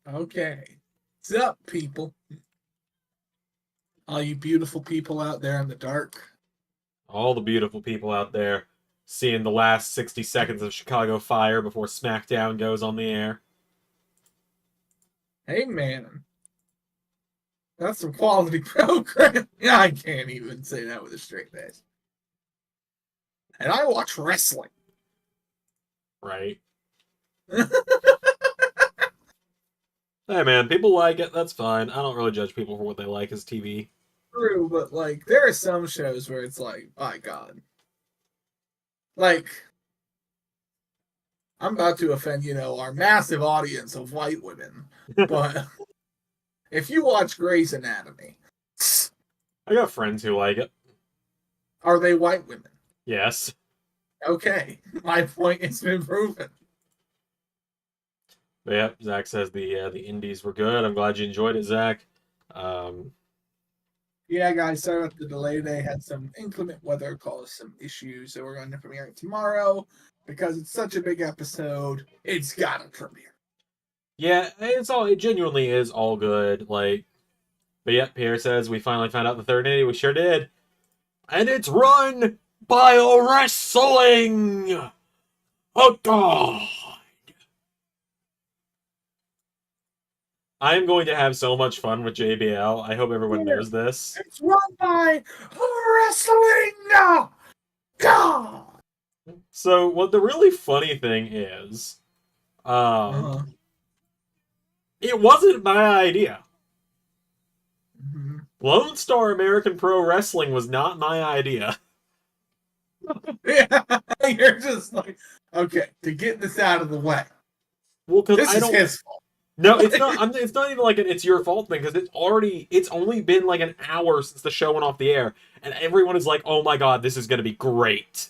Okay. What's up, people? All you beautiful people out there in the dark. All the beautiful people out there seeing the last 60 seconds of Chicago Fire before SmackDown goes on the air. Hey, man. That's some quality program. Yeah, I can't even say that with a straight face. And I watch wrestling. Right? Hey man, people like it, that's fine. I don't really judge people for what they like as TV. True, but like, there are some shows where it's like, my God. Like, I'm about to offend, our massive audience of white women. But if you watch Grey's Anatomy, I got friends who like it. are they white women? Yes. Okay, my point has been proven. But yeah, Zach says the indies were good. I'm glad you enjoyed it, Zach. Um, Yeah, guys, sorry about the delay. They had some inclement weather cause some issues, so we're going to premiere it tomorrow because it's such a big episode. It's got to premiere. yeah, it genuinely is all good. But yeah, Pierre says we finally found out the third inning. We sure did. And it's run by a wrestling. Oh god. I am going to have so much fun with JBL. I hope everyone Yeah, knows this. it's run by wrestling. God. So, what the really funny thing is, Uh-huh. it wasn't my idea. Mm-hmm. Lone Star American Pro Wrestling was not my idea. Yeah, you're just like, okay, to get this out of the way. Well, because This I is don't. his fault. No, it's not. It's not even like it's your fault thing because it's only been like an hour since the show went off the air, and everyone is like, "Oh my god, this is gonna be great."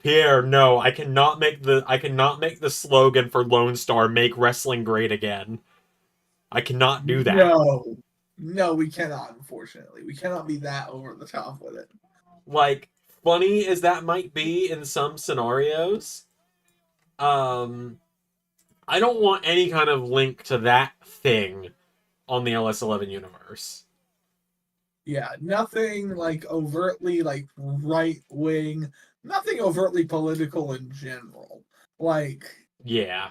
Pierre, no, I cannot make the slogan for Lone Star "Make wrestling great again." I cannot do that. No, no, we cannot. Unfortunately, we cannot be that over the top with it. Like, funny as that might be in some scenarios, um, I don't want any kind of link to that thing on the LS11 universe. Yeah, nothing like overtly like right wing, nothing overtly political in general. Like, Yeah.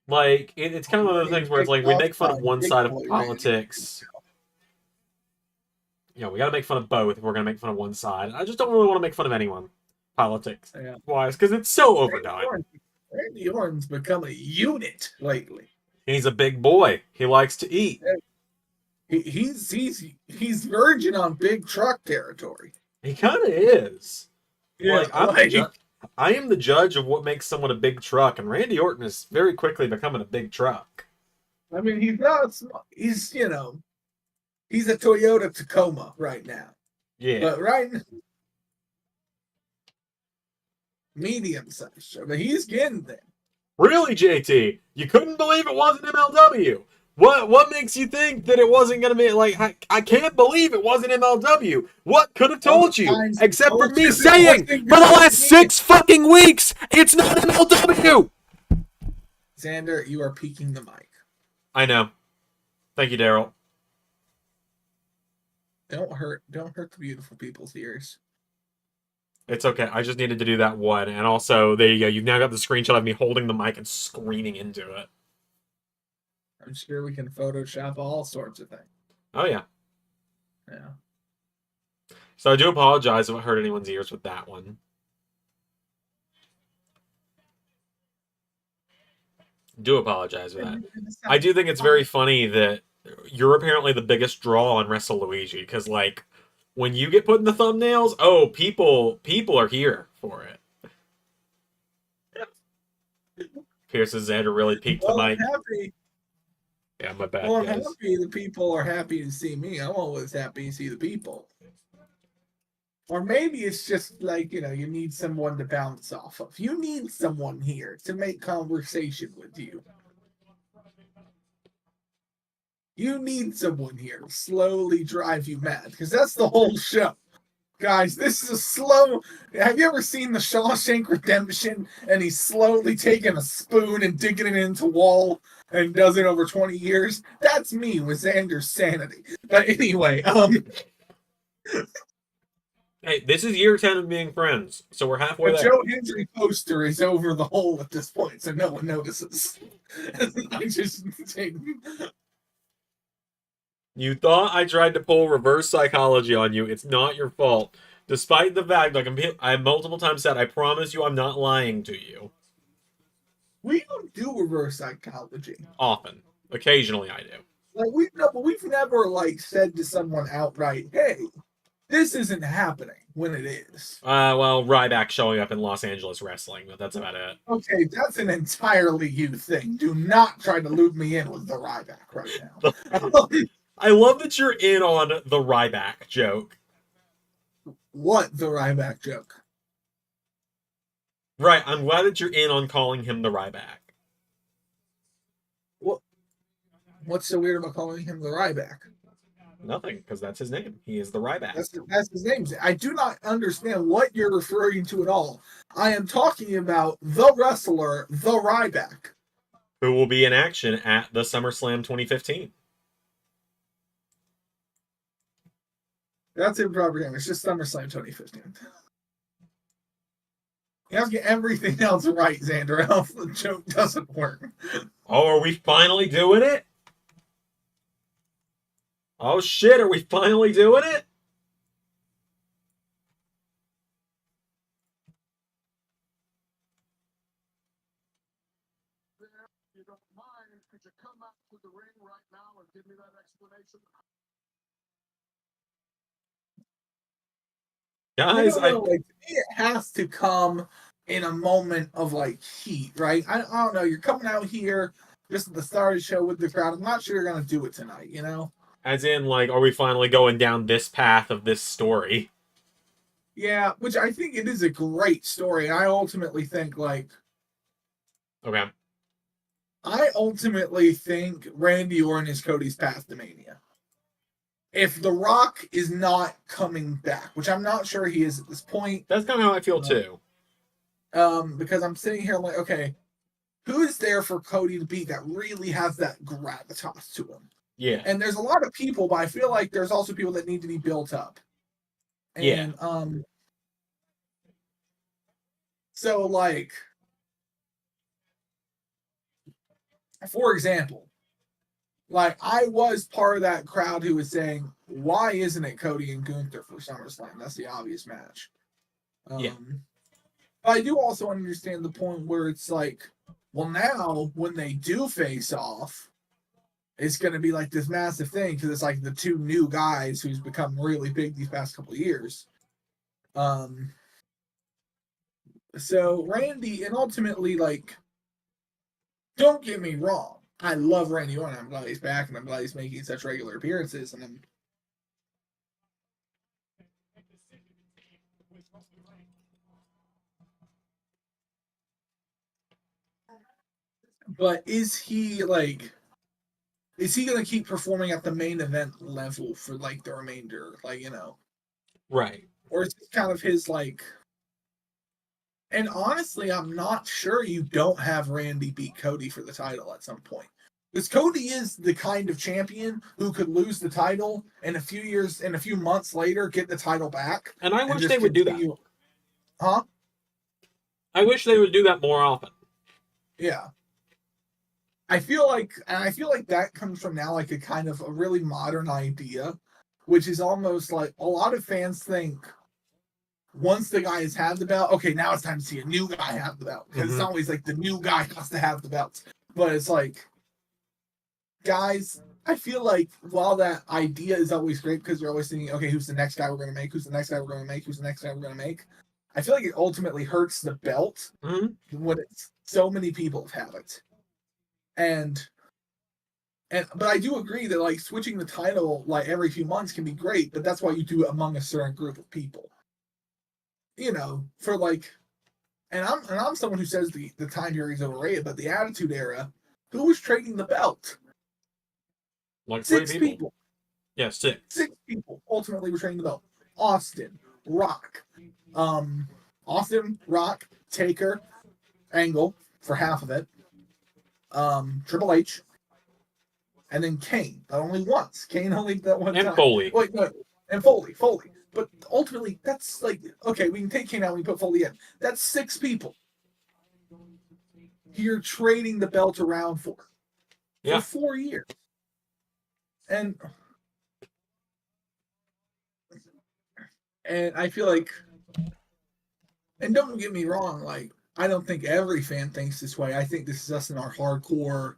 Like, it's kind of one of those getting things where it's picked like we off make fun by of one Big side of Boy Randy. politics. We gotta make fun of both if we're gonna make fun of one side. I just don't really want to make fun of anyone, politics Yeah, wise, because it's so Randy overdone. Orton, Randy Orton's become a unit lately. He's a big boy. He likes to eat. He's verging on big truck territory. He kind of is. Yeah, I'm the judge. I am the judge of what makes someone a big truck, and Randy Orton is very quickly becoming a big truck. I mean, he's not. He's he's a Toyota Tacoma right now. Yeah. But right now, medium size. I mean, he's getting there. Really, JT? You couldn't believe it wasn't MLW. What makes you think that it wasn't going to be like I can't believe it wasn't MLW. What could have told you except for me saying for the last 6 fucking weeks it's not MLW. Xander, you are peeking the mic. I know. Thank you, Daryl. Don't hurt the beautiful people's ears. It's okay. I just needed to do that one, and also there you go. You've now got the screenshot of me holding the mic and screaming into it. I'm sure we can Photoshop all sorts of things. Oh yeah. Yeah. So I do apologize if I hurt anyone's ears with that one. Do apologize for that. I do think it's very funny that you're apparently the biggest draw on Wrestle Luigi because, like, when you get put in the thumbnails, oh, people are here for it. Pierce and Xander really peaked the mic. Happy. Yeah, my bad. Well, I'm guys. happy the people are happy to see me. I'm always happy to see the people. Or maybe it's just like, you need someone to bounce off of. You need someone here to make conversation with you. You need someone here to slowly drive you mad because that's the whole show. Guys, this is a slow. Have you ever seen the Shawshank Redemption? And he's slowly taking a spoon and digging it into wall and does it over 20 years. That's me with Xander's sanity. But anyway, Hey, this is year 10 of being friends, so we're halfway the there. Joe Hendry poster is over the hole at this point, so no one notices. I just You thought I tried to pull reverse psychology on you. It's not your fault. Despite the fact, like I multiple times said, I promise you I'm not lying to you. we don't do reverse psychology. Often. Occasionally I do. Like we've never like said to someone outright, "Hey, this isn't happening," when it is. Well, Ryback showing up in Los Angeles wrestling, but that's about it. Okay, that's an entirely you thing. Do not try to loop me in with the Ryback right now. I love that you're in on the Ryback joke. What, the Ryback joke? Right, I'm glad that you're in on calling him the Ryback. What's so weird about calling him the Ryback? Nothing, because that's his name. He is the Ryback. That's his name. I do not understand what you're referring to at all. I am talking about the wrestler, the Ryback. Who will be in action at the SummerSlam 2015. That's improper game. It's just SummerSlam 2015. You have to get everything else right, Xander, else the joke doesn't work. Oh, are we finally doing it? Oh shit, are we finally doing it? You don't mind, could you come out to the ring right now and give me that explanation? Guys, I don't know, like, to me, it has to come in a moment of like heat, right? I don't know. You're coming out here just at the start of the show with the crowd. I'm not sure you're gonna do it tonight, you know? as in, like, are we finally going down this path of this story? Yeah, which I think it is a great story. I ultimately think like Okay. I ultimately think Randy Orton is Cody's path to Mania. If The Rock is not coming back, which I'm not sure he is at this point. That's kind of how I feel too. Because I'm sitting here like, okay, who is there for Cody to beat that really has that gravitas to him? Yeah. And there's a lot of people, but I feel like there's also people that need to be built up. And so like, for example, like I was part of that crowd who was saying, why isn't it Cody and Gunther for SummerSlam? That's the obvious match. But I do also understand the point where it's like, well, now when they do face off, it's going to be like this massive thing because it's like the two new guys who's become really big these past couple of years. So Randy, and ultimately, like, don't get me wrong, I love Randy Orton. I'm glad he's back, and I'm glad he's making such regular appearances. But is he going to keep performing at the main event level for like the remainder, like, you know? Right. Or is it kind of his like? And honestly, I'm not sure you don't have Randy beat Cody for the title at some point. Because Cody is the kind of champion who could lose the title and a few months later get the title back. And I wish they would do that. Huh? I wish they would do that more often. Yeah. I feel like that comes from now like a kind of a really modern idea, which is almost like a lot of fans think once the guy has had the belt, okay, now it's time to see a new guy have the belt. Because it's always like the new guy has to have the belt. But it's like, guys, I feel like while that idea is always great because you're always thinking, okay, who's the next guy we're going to make? Who's the next guy we're going to make? Who's the next guy we're going to make? I feel like it ultimately hurts the belt when so many people have it. But I do agree that like switching the title like every few months can be great, but that's why you do it among a certain group of people. You know, for like, and I'm someone who says the time period is overrated, but the Attitude Era, who was trading the belt? Like 6 people. Yeah, 6. 6 people ultimately were trading the belt. Austin, Rock, Austin, Rock, Taker, Angle for half of it, Triple H, and then Kane. But only once. Kane only that one And time. Foley. Wait, no, and Foley. But ultimately, that's like, okay, we can take Kane out, we put Foley in. That's 6 people you're trading the belt around for Yeah. 4 years. And I feel like, and don't get me wrong, like, I don't think every fan thinks this way. I think this is us in our hardcore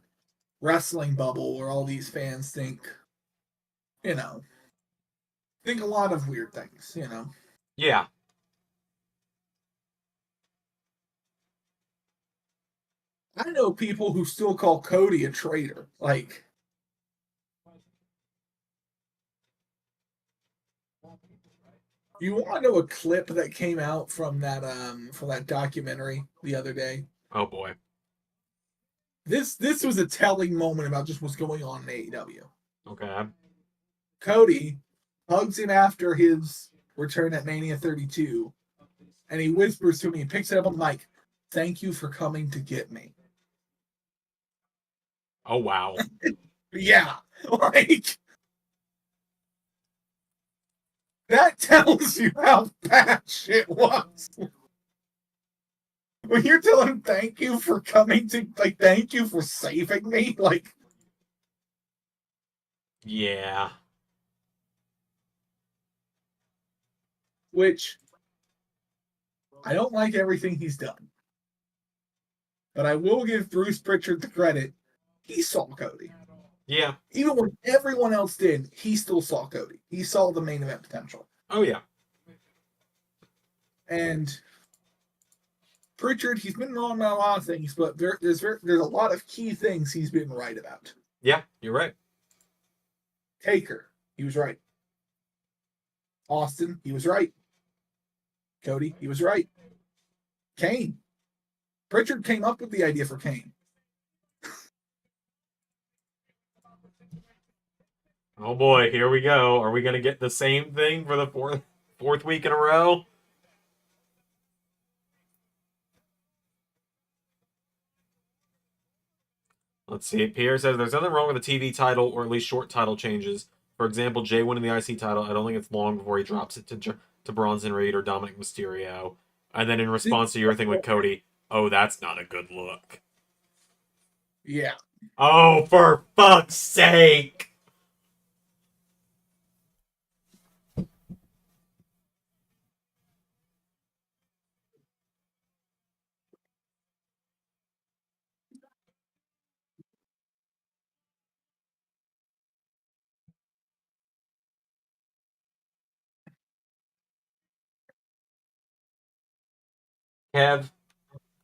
wrestling bubble where all these fans think, think a lot of weird things, Yeah. I know people who still call Cody a traitor. Like, you want to know a clip that came out from that documentary the other day? Oh boy. This was a telling moment about just what's going on in AEW. Okay. Cody hugs him after his return at Mania 32, and he whispers to me, he picks it up on the mic, "Thank you for coming to get me." Oh wow. Yeah, like, that tells you how bad shit was. When you're telling him thank you for coming to, like, thank you for saving me, like, Yeah. which I don't like everything he's done. But I will give Bruce Pritchard the credit. He saw Cody. Yeah. Even when everyone else did, he still saw Cody. He saw the main event potential. Oh yeah. And Pritchard, he's been wrong about a lot of things, but there's a lot of key things he's been right about. Yeah, you're right. Taker, he was right. Austin, he was right. Cody, he was right. Kane. Pritchard came up with the idea for Kane. Oh boy, here we go. Are we gonna get the same thing for the fourth week in a row? Let's see. Pierre says there's nothing wrong with the TV title or at least short title changes. For example, Jay winning the IC title. I don't think it's long before he drops it to Bronson Reed or Dominic Mysterio. And then in response to your thing with Cody, oh, that's not a good look. Yeah. Oh, for fuck's sake!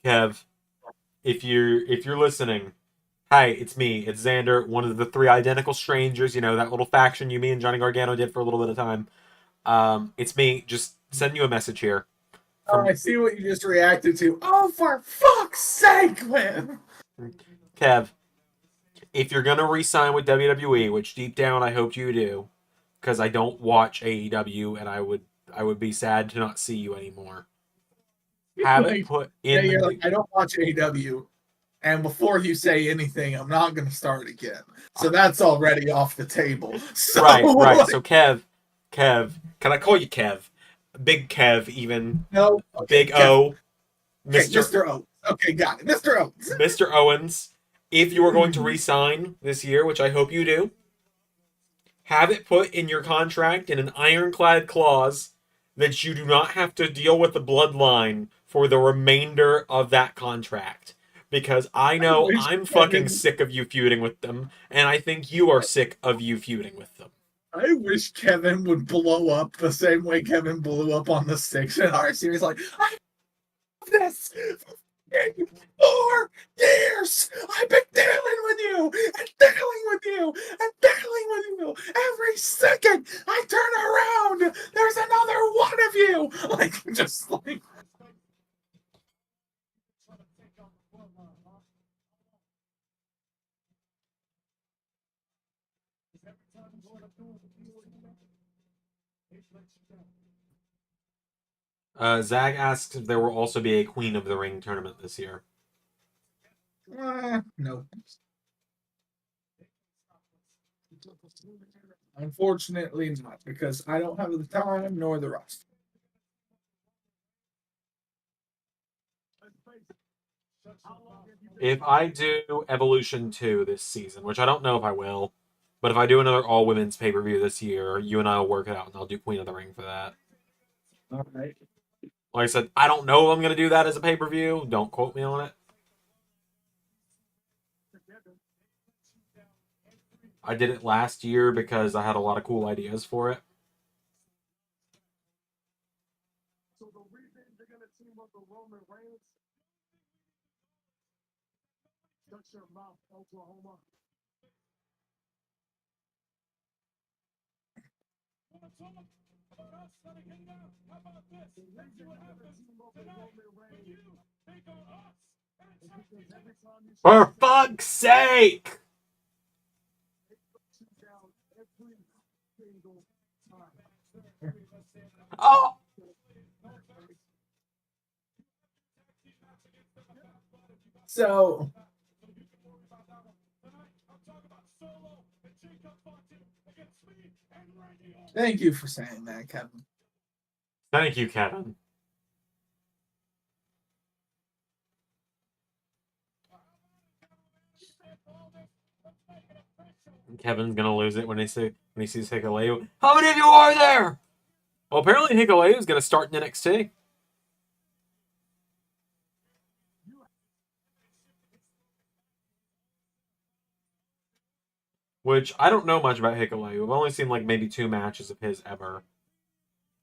Kev, if you're listening, hi, it's me. It's Xander, one of the 3 identical strangers. You know that little faction me and Johnny Gargano did for a little bit of time. It's me. Just sending you a message here. Oh, I see what you just reacted to. Oh, for fuck's sake, man! Kev, if you're gonna re-sign with WWE, which deep down I hope you do, because I don't watch AEW and I would be sad to not see you anymore. Have Like, it put yeah, in you're the like, I don't watch AEW, and before you say anything, I'm not going to start again. So that's already off the table. So, right. like, So Kev, can I call you Kev? Big Kev, even no, okay, Big O, okay, Mister Mr. Oates. Okay, got it, Mr. Oates. Mr. Owens. If you are going to re-sign this year, which I hope you do, have it put in your contract in an ironclad clause that you do not have to deal with the bloodline for the remainder of that contract. Because I know I'm fucking sick of you feuding with them, and I think you are sick of you feuding with them. I wish Kevin would blow up the same way Kevin blew up on the 6 in our series. Like, I love this. 4 years I've been dealing with you and dealing with you and dealing with you. Every second I turn around, there's another one of you. Like, just like, Zach asks if there will also be a Queen of the Ring tournament this year. No. Unfortunately not, because I don't have the time nor the rest. If I do Evolution 2 this season, which I don't know if I will, but if I do another all-women's pay-per-view this year, you and I will work it out, and I'll do Queen of the Ring for that. All right. Like I said, I don't know if I'm going to do that as a pay-per-view. Don't quote me on it. I did it last year because I had a lot of cool ideas for it. So the reason they're gonna team up with Roman Reigns. Shut your mouth, Oklahoma. For fuck's sake! Oh! So, thank you for saying that, Kevin. Thank you, Kevin. Kevin's gonna lose it when he sees Hikuleo. How many of you are there? Well, apparently Hikuleo's gonna start in NXT. Which, I don't know much about Hikuleo. I've only seen like maybe 2 matches of his ever.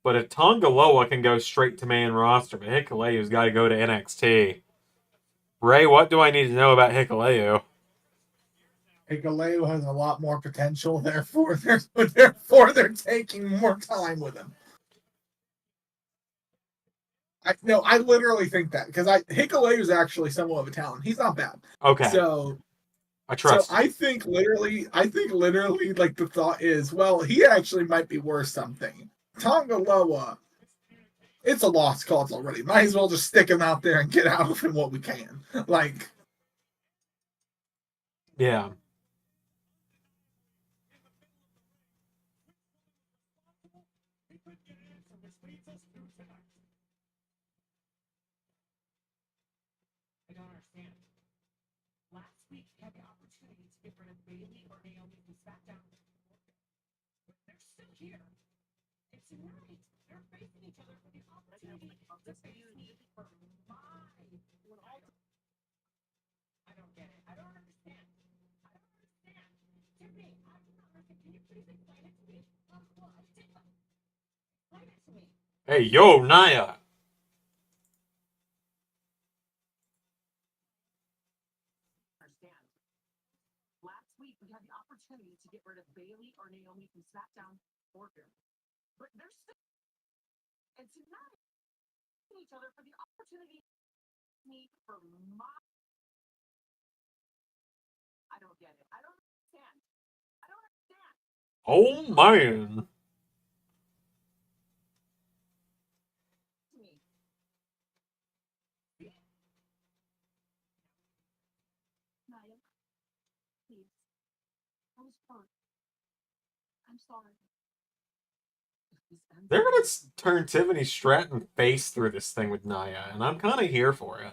But if Tongaloa can go straight to main roster, but Hikuleo's got to go to NXT. Ray, what do I need to know about Hikuleo? Hikuleo has a lot more potential, therefore they're taking more time with him. I literally think that because Hikuleo is actually somewhat of a talent. He's not bad. Okay. So I trust. So I think literally, like the thought is, well, he actually might be worth something. Tongaloa, it's a lost cause already. Might as well just stick him out there and get out of him what we can. Like, yeah. I don't understand. Last week you had the opportunity to get rid of Bailey or Naomi from SmackDown. But they're still here. And tonight, they're facing each other for the opportunity to face me for my. I don't get it. I don't understand. I don't understand. Tiffany, I do not understand. Can you please explain it to me? Explain it to me. Hey, yo, Naya. Last week, we had the opportunity to get rid of Bailey or Naomi from SmackDown or here. But they're still. And tonight, each other for the opportunity to meet for my. I don't get it. I don't understand. I don't understand. Oh, man. Me. Naya, please. I was hurt. I'm sorry. They're going to turn Tiffany Stratton face through this thing with Naya, and I'm kind of here for it.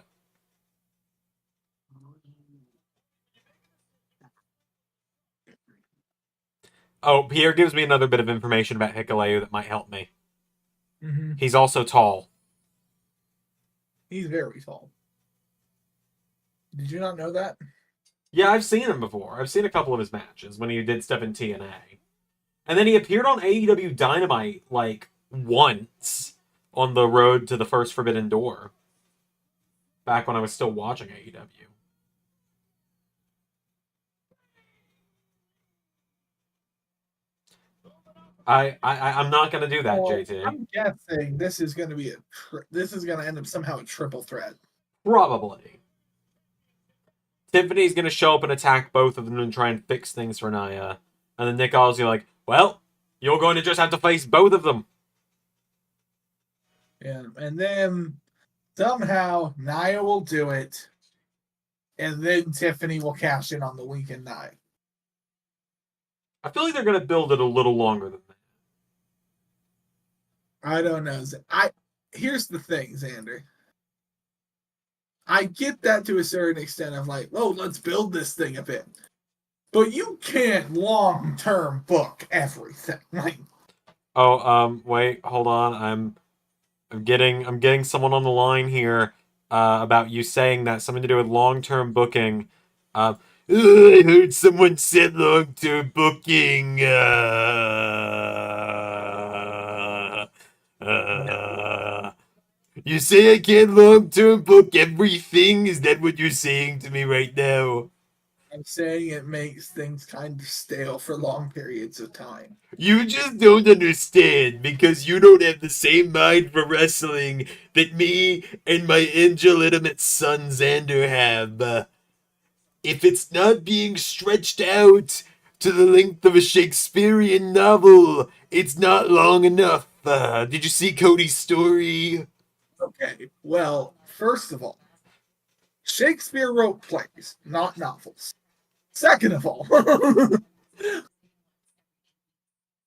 Oh, Pierre gives me another bit of information about Hikuleo that might help me. mm-hmm. He's also tall. He's very tall. Did you not know that? Yeah, I've seen him before. I've seen a couple of his matches when he did stuff in TNA. And then he appeared on AEW Dynamite, like, once on the road to the first Forbidden Door. Back when I was still watching AEW. I'm not going to do that, JT. I'm guessing this is going to be this is going to end up somehow a triple threat. Probably. Tiffany's going to show up and attack both of them and try and fix things for Naya. And then Nick Aldis like, well, you're going to just have to face both of them. Yeah, and then somehow Nia will do it, and then Tiffany will cash in on the weekend night. I feel like they're gonna build it a little longer than that. I don't know. Here's the thing, Xander. I get that to a certain extent of like, oh, let's build this thing a bit. But you can't long term book everything. Like, Oh, wait, hold on. I'm getting someone on the line here about you saying that something to do with long-term booking. I heard someone said long-term booking. You say I can't long-term book everything? Is that what you're saying to me right now? I'm saying it makes things kind of stale for long periods of time. You just don't understand because you don't have the same mind for wrestling that me and my illegitimate son Xander have. If it's not being stretched out to the length of a Shakespearean novel, it's not long enough. Did you see Cody's story? Okay, well, first of all, Shakespeare wrote plays, not novels. Second of all,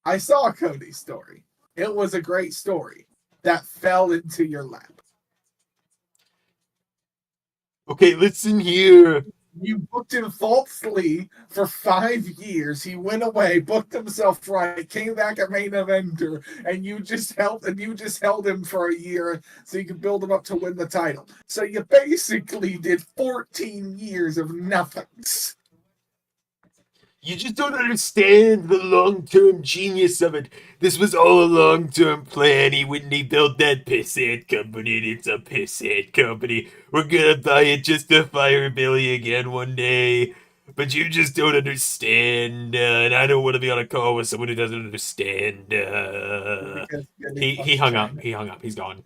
I saw Cody's story. It was a great story that fell into your lap. Okay, listen here. You booked him falsely for 5 years. He went away, booked himself right, came back a main eventer, and you just held him for a year so you could build him up to win the title. So you basically did 14 years of nothings. You just don't understand the long-term genius of it. This was all a long-term plan. He built that pisshead company, and it's a pisshead company. We're gonna buy it just to fire Billy again one day. But you just don't understand, and I don't want to be on a call with someone who doesn't understand. Because He hung up. He hung up. He's gone.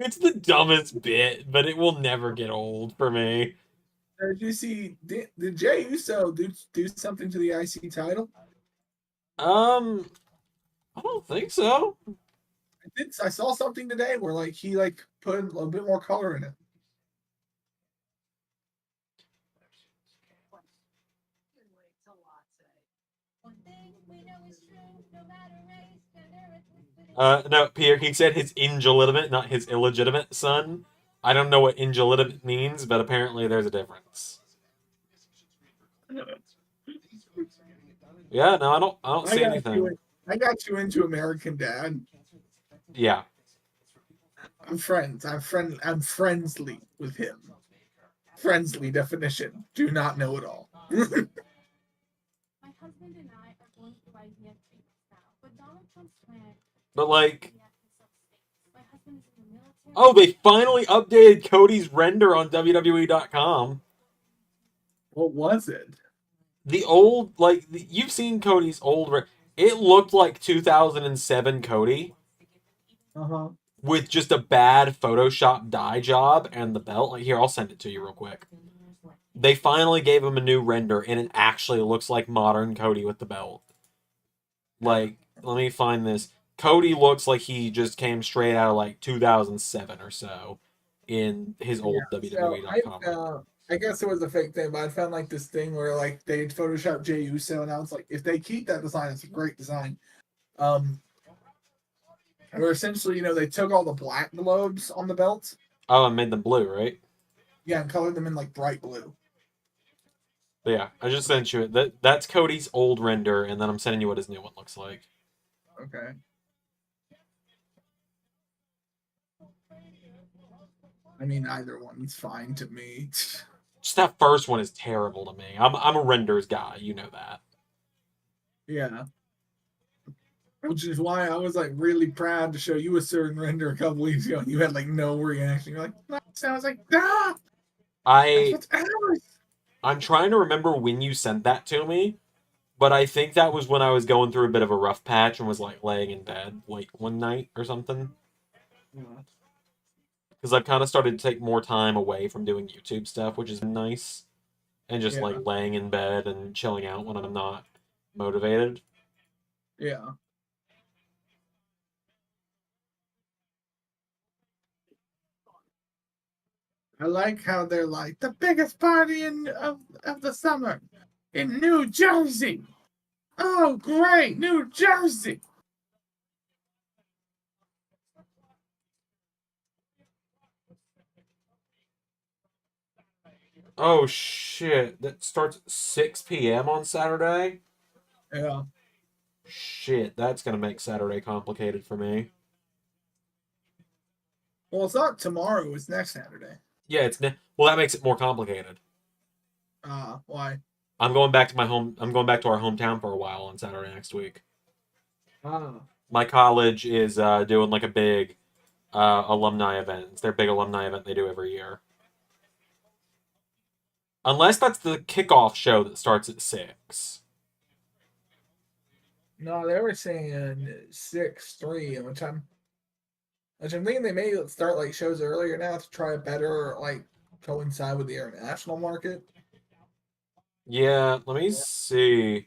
It's the dumbest bit, but it will never get old for me. Did you see? Did Jey Uso do something to the IC title? I don't think so. I saw something today where like he like put a bit more color in it. No, Peter, he said his illegitimate, not his illegitimate son. I don't know what illegitimate means, but apparently there's a difference. Yeah, no, I don't see anything. I got you into American Dad. Yeah. I'm friendly with him. Friendly definition. Do not know it all. My husband and I are going to buy Netflix now, but Donald Trump's plan. But like, oh, they finally updated Cody's render on WWE.com. What was it? The old, like, you've seen Cody's old. It looked like 2007 Cody. With just a bad Photoshop dye job and the belt. Like, here, I'll send it to you real quick. They finally gave him a new render, and it actually looks like modern Cody with the belt. Like, let me find this. Cody looks like he just came straight out of, like, 2007 or so in his old WWE.com. So I guess it was a fake thing, but I found, like, this thing where, like, they photoshopped Jey Uso, and I was like, if they keep that design, it's a great design. Where essentially, you know, they took all the black globes on the belt. Oh, and made them blue, right? Yeah, and colored them in like bright blue. But yeah, I just sent you it. That's Cody's old render, and then I'm sending you what his new one looks like. Okay. I mean, either one's fine to me. Just that first one is terrible to me. I'm a renders guy, you know that. Yeah. Which is why I was like really proud to show you a certain render a couple weeks ago, and you had like no reaction. You're like, nice. I was like, ah. I'm trying to remember when you sent that to me, But I think that was when I was going through a bit of a rough patch and was like laying in bed like one night or something. Because I've kind of started to take more time away from doing YouTube stuff, which is nice. And just like Yeah. laying in bed and chilling out when I'm not motivated. Yeah. I like how they're like the biggest party of the summer in New Jersey. Oh, great, New Jersey. Oh shit! That starts at 6 p.m. on Saturday. Yeah. Shit, that's gonna make Saturday complicated for me. Well, it's not tomorrow. It's next Saturday. Yeah, well, that makes it more complicated. Why? I'm going back to my home. I'm going back to our hometown for a while on Saturday next week. Ah. My college is doing like a big alumni event. It's their big alumni event they do every year. Unless that's the kickoff show that starts at 6. No, they were saying 6-3, which I'm thinking they may start like shows earlier now to try to better like coincide with the international market. Yeah, let me see.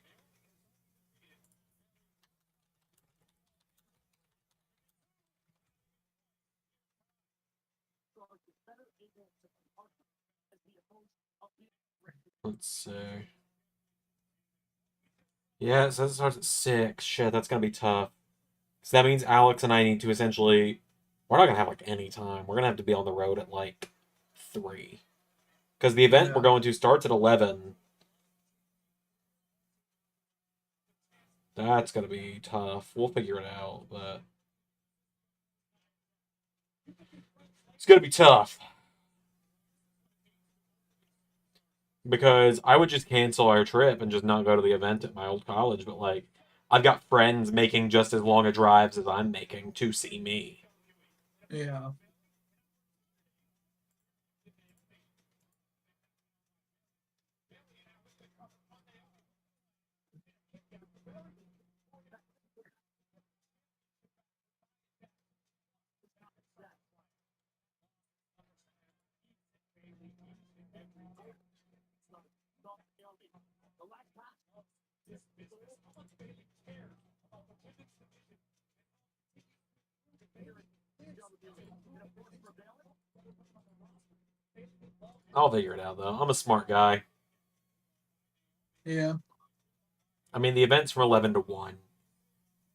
Let's see. Yeah, it says it starts at 6. Shit, that's gonna be tough. So that means Alex and I need to essentially. We're not gonna have like any time. We're gonna have to be on the road at like 3. Because the event Yeah. we're going to starts at 11. That's gonna be tough. We'll figure it out, but it's gonna be tough. Because I would just cancel our trip and just not go to the event at my old college, but like I've got friends making just as long a drives as I'm making to see me. Yeah. I'll figure it out though. I'm a smart guy. Yeah. I mean, the event's from 11 to 1.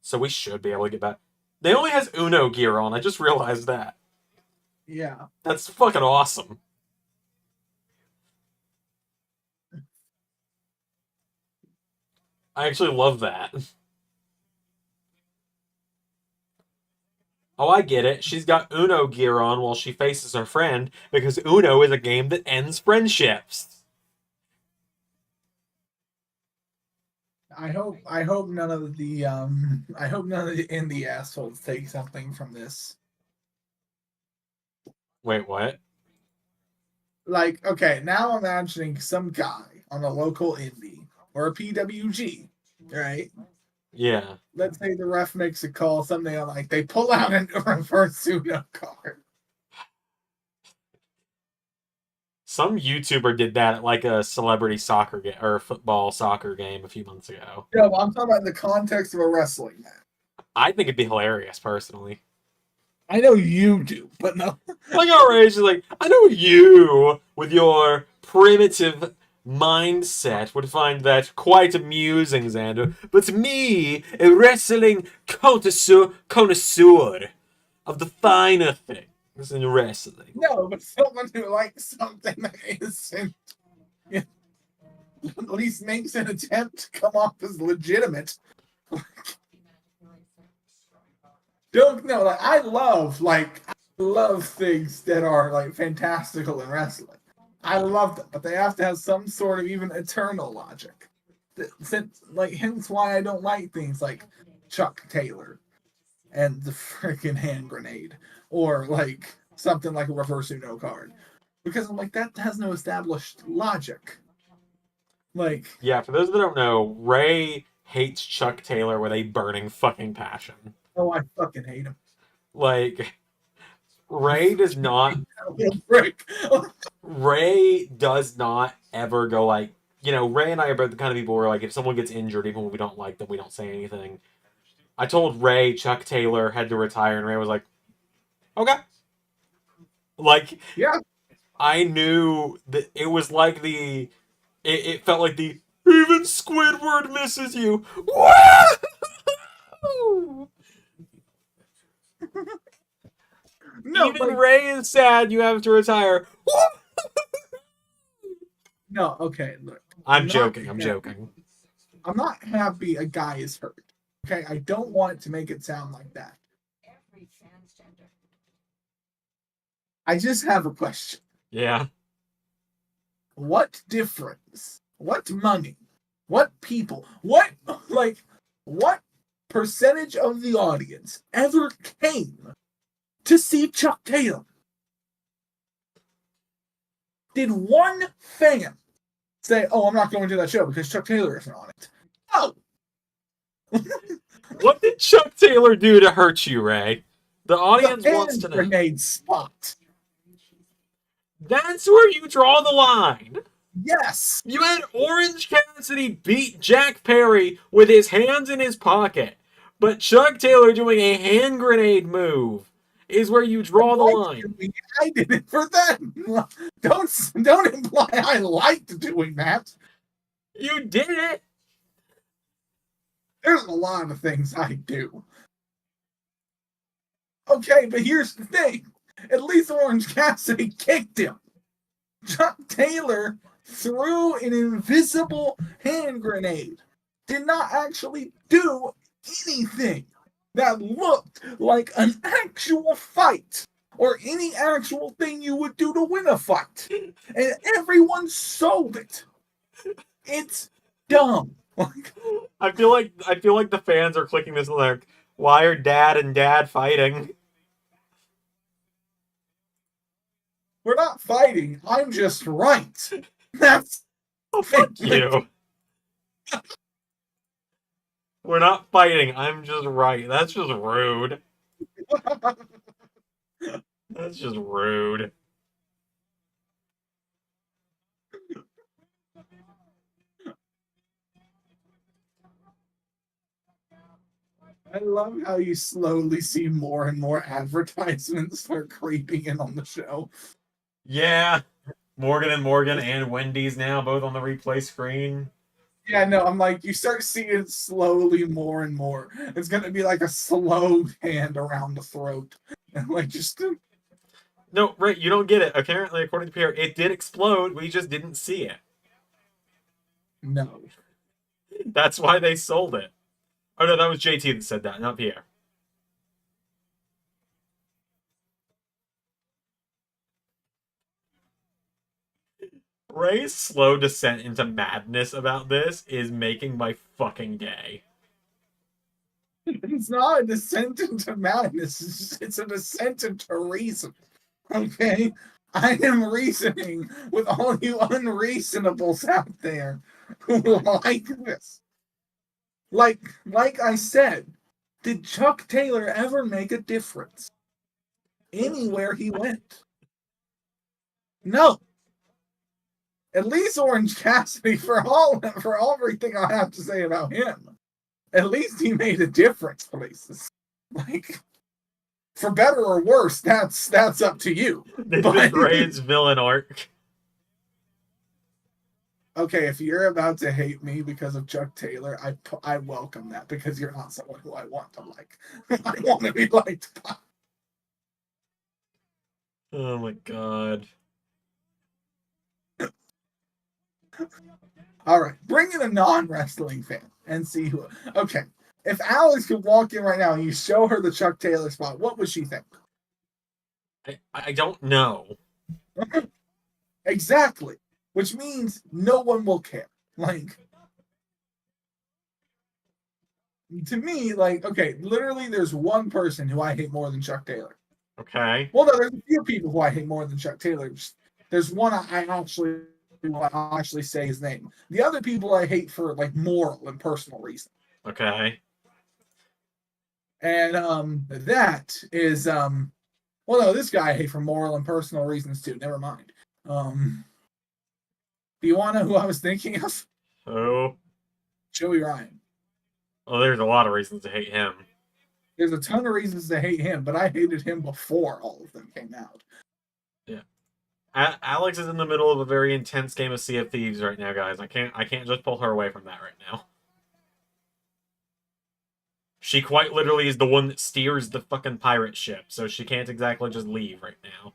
So we should be able to get back. They only has Uno gear on. I just realized that. Yeah. That's fucking awesome. I actually love that. Oh, I get it. She's got Uno gear on while she faces her friend because Uno is a game that ends friendships. I hope none of the indie assholes take something from this. Wait, what? Like, okay, now I'm imagining some guy on a local indie or a PWG, right? Yeah. Let's say the ref makes a call, something like they pull out a reverse Uno card. Some YouTuber did that at like a celebrity soccer game or football soccer game a few months ago. No, I'm talking about in the context of a wrestling match. I think it'd be hilarious, personally. I know you do, but no. Like outrage is like, I know you, with your primitive mindset, would find that quite amusing, Xander. But me, a wrestling connoisseur of the finer things in wrestling. No, but someone who likes something that isn't at least makes an attempt to come off as legitimate. Don't know, like I love things that are like fantastical in wrestling. I love them, but they have to have some sort of even eternal logic. Since like hence why I don't like things like Chuck Taylor and the freaking hand grenade, or like something like a reverse Uno card, because I'm like that has no established logic. Like, Yeah, for those that don't know, Ray hates Chuck Taylor with a burning fucking passion. oh, I fucking hate him. Like, Ray does not. Frick. Ray does not ever go like. Ray and I are both the kind of people where, like, if someone gets injured, even when we don't like them, we don't say anything. I told Ray Chuck Taylor had to retire, and Ray was like, okay. Like, Yeah. I knew that it was like it felt like even Squidward misses you. Woo! No, Even like, Ray is sad you have to retire. no, okay, look. I'm not joking. happy. I'm not happy a guy is hurt. Okay, I don't want it to make it sound like that. Every transgender. I just have a question. Yeah. What difference? What money? What people? What percentage of the audience ever came to see Chuck Taylor? Did one fan say, "Oh, I'm not going to that show because Chuck Taylor isn't on it"? No. What did Chuck Taylor do to hurt you, Ray? The audience The wants to know. grenade spot. That's where you draw the line. Yes. You had Orange Cassidy beat Jack Perry with his hands in his pocket, but Chuck Taylor doing a hand grenade move is where you draw the line. I did it for them. Don't imply I liked doing that. You did it. There's a lot of things I do. Okay, but here's the thing. At least Orange Cassidy kicked him. Chuck Taylor threw an invisible hand grenade. Did not actually do anything that looked like an actual fight or any actual thing you would do to win a fight. And everyone sold it. It's dumb. I feel like the fans are clicking this like, why are Dad and Dad fighting? We're not fighting. I'm just right. That's Oh, fuck you. We're not fighting. I'm just right. That's just rude. That's just rude. I love how you slowly see more and more advertisements start creeping in on the show. Yeah. Morgan and Morgan and Wendy's now both on the replay screen. Yeah, no, I'm like, you start seeing it slowly more and more. It's going to be like a slow hand around the throat. And like, just... No, right, you don't get it. Apparently, according to Pierre, it did explode. We just didn't see it. No. That's why they sold it. Oh, no, that was JT that said that, not Pierre. Ray's slow descent into madness about this is making my fucking day. It's not a descent into madness. It's a descent into reason. Okay? I am reasoning with all you unreasonables out there who like this. Like I said, did Chuck Taylor ever make a difference anywhere he went? No. At least Orange Cassidy, for everything I have to say about him, at least he made a difference places. Like, for better or worse, that's up to you. This is Ray's villain arc. Okay, if you're about to hate me because of Chuck Taylor, I welcome that, because you're not someone who I want to like. I want to be liked by. Oh my god. All right, bring in a non-wrestling fan and see who. Okay, if Alex could walk in right now and you show her the Chuck Taylor spot, what would she think? I don't know. Exactly, which means no one will care. Like, to me, like, okay, literally, there's one person who I hate more than Chuck Taylor. Okay. Well, no, there's a few people who I hate more than Chuck Taylor. There's one I actually I'll actually say his name. The other people I hate for like moral and personal reasons. Okay. And that is well, no, this guy I hate for moral and personal reasons too. Never mind. Do you want to know who I was thinking of? Oh. Joey Ryan. Well, there's a lot of reasons to hate him. There's a ton of reasons to hate him, but I hated him before all of them came out. Yeah. Alex is in the middle of a very intense game of Sea of Thieves right now, guys. I can't just pull her away from that right now. She quite literally is the one that steers the fucking pirate ship, so she can't exactly just leave right now.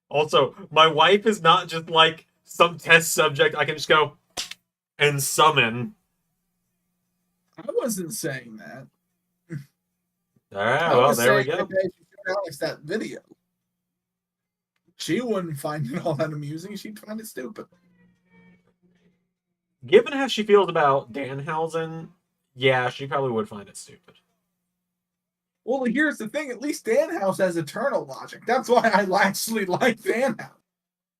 Also, my wife is not just like some test subject I can just go and summon. I wasn't saying that. Alright, I well, was there we saying go. that if you showed Alex that video, she wouldn't find it all that amusing. She'd find it stupid. Given how she feels about Danhausen, yeah, she probably would find it stupid. Well, here's the thing. At least Danhouse has eternal logic. That's why I actually like Danhouse.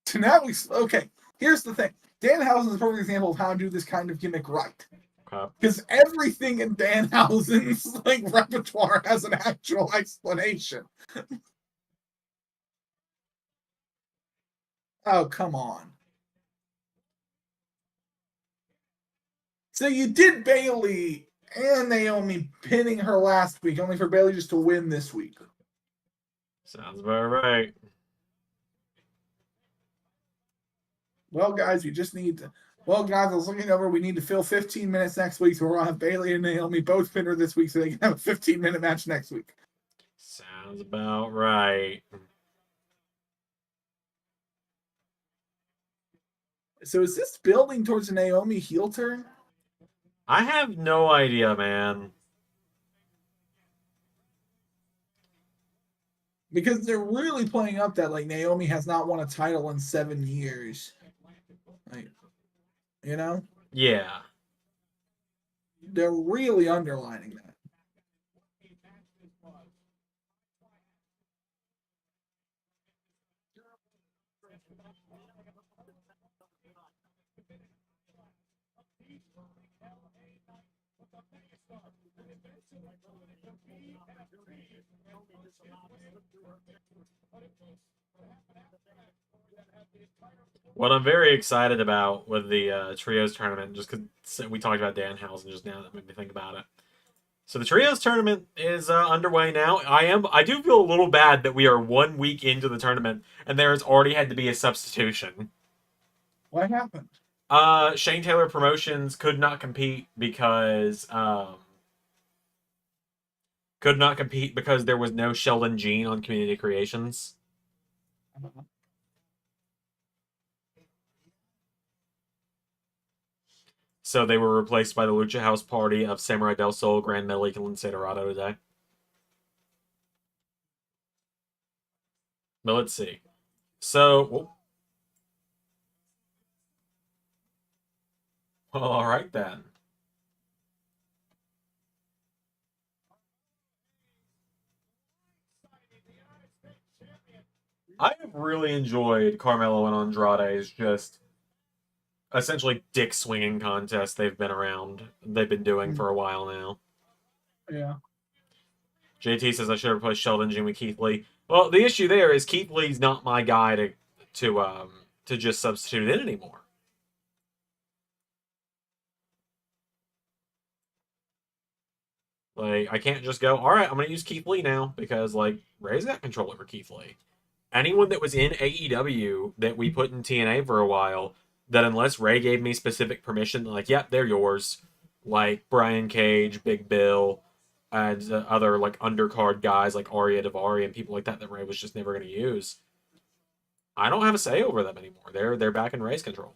So now okay. Here's the thing. Danhausen is a perfect example of how to do this kind of gimmick right. Okay. Because everything in Danhausen's like repertoire has an actual explanation. Oh, come on. So you did Bailey and Naomi pinning her last week, only for Bailey just to win this week. Sounds about right. Well, guys, we just need to. Well, guys, I was looking over. We need to fill 15 minutes next week, so we're going to have Bailey and Naomi both pin her this week so they can have a 15-minute match next week. Sounds about right. So is this building towards a Naomi heel turn? I have no idea, man. Because they're really playing up that like Naomi has not won a title in 7 years. Like, you know? Yeah. They're really underlining that. What I'm very excited about with the Trios tournament, just because we talked about Danhausen just now, that made me think about it. So the Trios tournament is underway now. I do feel a little bad that we are 1 week into the tournament and there has already had to be a substitution. What happened? Shane Taylor Promotions could not compete because there was no Sheldon Jean on Community Creations. So they were replaced by the Lucha House Party of Samurai Del Sol, Grand Metalik, and Lince Dorado today. But let's see. So, all right then. I have really enjoyed Carmelo and Andrade's just essentially dick swinging contest they've been doing for a while now. Yeah. JT says I should have replaced Sheldon Jean with Keith Lee. Well, the issue there is Keith Lee's not my guy to just substitute in anymore. Like, I can't just go, all right, I'm going to use Keith Lee now because, like, Ray's got control over Keith Lee. Anyone that was in AEW that we put in TNA for a while, that unless Ray gave me specific permission, like, yep, they're yours. Like Brian Cage, Big Bill, and other, like, undercard guys like Arya Davari and people like that Ray was just never going to use. I don't have a say over them anymore. They're back in Ray's control.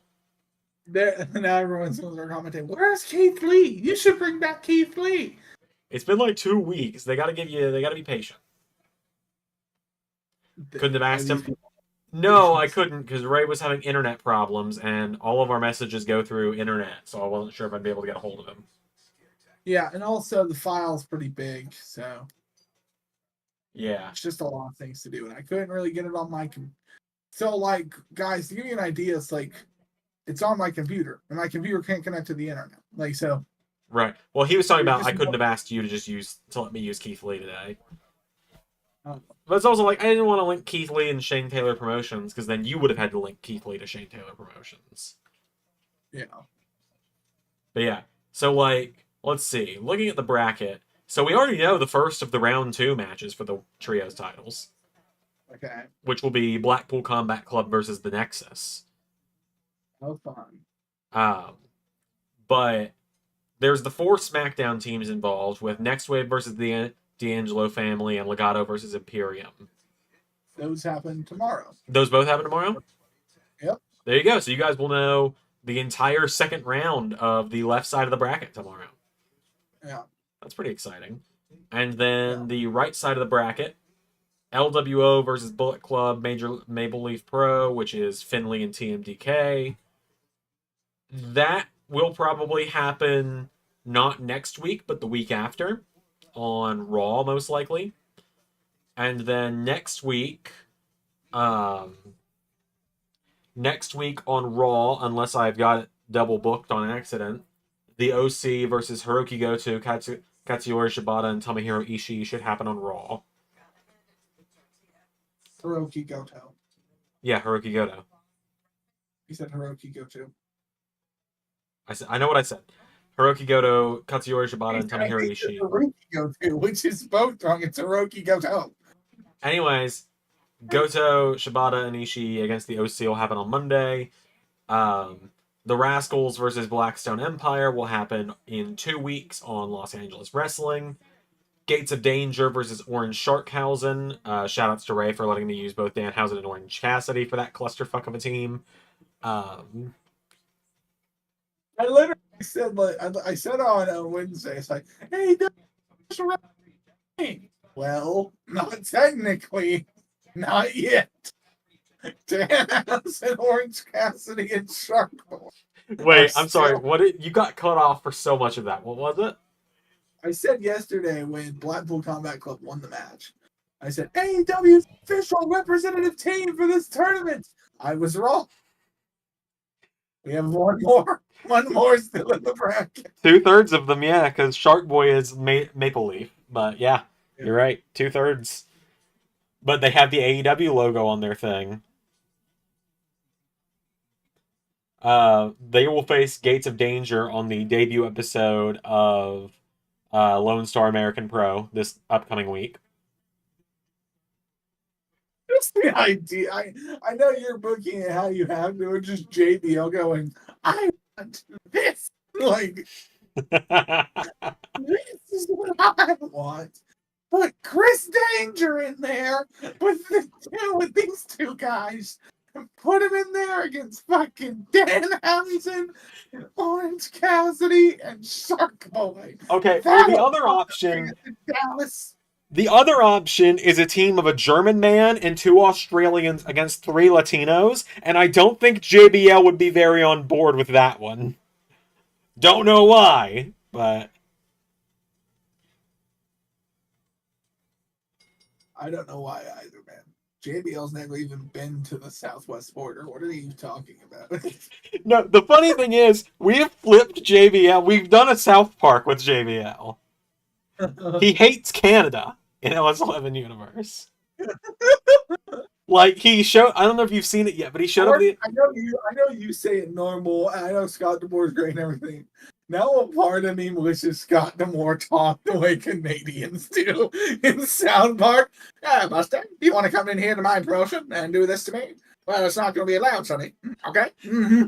Now everyone's commenting, where's Keith Lee? You should bring back Keith Lee. It's been like 2 weeks. They got to be patient. Couldn't have asked him. No, I couldn't because Ray was having internet problems and all of our messages go through internet, so I wasn't sure if I'd be able to get a hold of him. Yeah, and also the file's pretty big, so. Yeah. It's just a lot of things to do, and I couldn't really get it on my So, like, guys, to give you an idea, it's like it's on my computer, and my computer can't connect to the internet. Like, so Right. Well, he was talking you're about just I couldn't have asked you to let me use Keith Lee today. oh, But it's also like I didn't want to link Keith Lee and Shane Taylor Promotions because then you would have had to link Keith Lee to Shane Taylor Promotions. yeah. But yeah, so like let's see. Looking at the bracket, so we already know the first of the round 2 matches for the trios titles, Okay. which will be Blackpool Combat Club versus the Nexus. No fun. Um, but there's the 4 SmackDown teams involved with Next Wave versus the D'Angelo family and Legato versus Imperium. Those happen tomorrow. Those both happen tomorrow? Yep. There you go. So you guys will know the entire second round of the left side of the bracket tomorrow. Yeah. That's pretty exciting. And then the right side of the bracket, LWO versus Bullet Club, Major Maple Leaf Pro, which is Finley and TMDK. That will probably happen not next week, but the week after on Raw, most likely. And then next week on Raw, unless I've got it double booked on accident, the OC versus Hiroki Goto, Katsuyori Shibata, and Tomohiro Ishii should happen on Raw. Hiroki Goto. Yeah, Hiroki Goto. He said Hiroki Goto. I know what I said. Hiroki Goto, Katsuyori Shibata, and Tomohiro Ishii. Hiroki Goto, which is both wrong. It's Hiroki Goto. Anyways, Goto, Shibata, and Ishii against the OC will happen on Monday. The Rascals versus Blackstone Empire will happen in 2 weeks on Los Angeles Wrestling. Gates of Danger versus Orange Sharkhausen. Shoutouts to Ray for letting me use both Danhausen and Orange Cassidy for that clusterfuck of a team. I literally said, like, I said on Wednesday, it's like, hey, that's right. Well, not technically, not yet. Danhausen, Orange Cassidy, and Sharkboy. Wait, I'm sorry. You got cut off for so much of that. What was it? I said yesterday when Blackpool Combat Club won the match, I said, AEW's official representative team for this tournament. I was wrong. We have one more. One more still in the bracket. 2/3 of them, yeah, because Shark Boy is Maple Leaf. But yeah, you're right. 2/3. But they have the AEW logo on their thing. They will face Gates of Danger on the debut episode of Lone Star American Pro this upcoming week. Just the idea. I know you're booking it how you have to, or just JBL going, I want this. Like, this is what I want. Put Chris Danger in there with these 2 guys. And put him in there against fucking Danhausen and Orange Cassidy and Shark Boy. Okay, well, the other option. Dallas. The other option is a team of a German man and 2 Australians against 3 Latinos, and I don't think JBL would be very on board with that one. Don't know why, but I don't know why either, man. JBL's never even been to the southwest border. What are you talking about? No, the funny thing is, we've flipped JBL. We've done a South Park with JBL. He hates Canada in LS11 universe. Like he showed. I don't know if you've seen it yet, but he showed up. I know you say it normal. And I know Scott DeMoore is great and everything. Now a part of me wishes Scott DeMoore talked the way Canadians do in South Park. Yeah, Mustang, you want to come in here to my promotion and do this to me? Well, it's not going to be allowed, Sonny. Okay. Mm-hmm.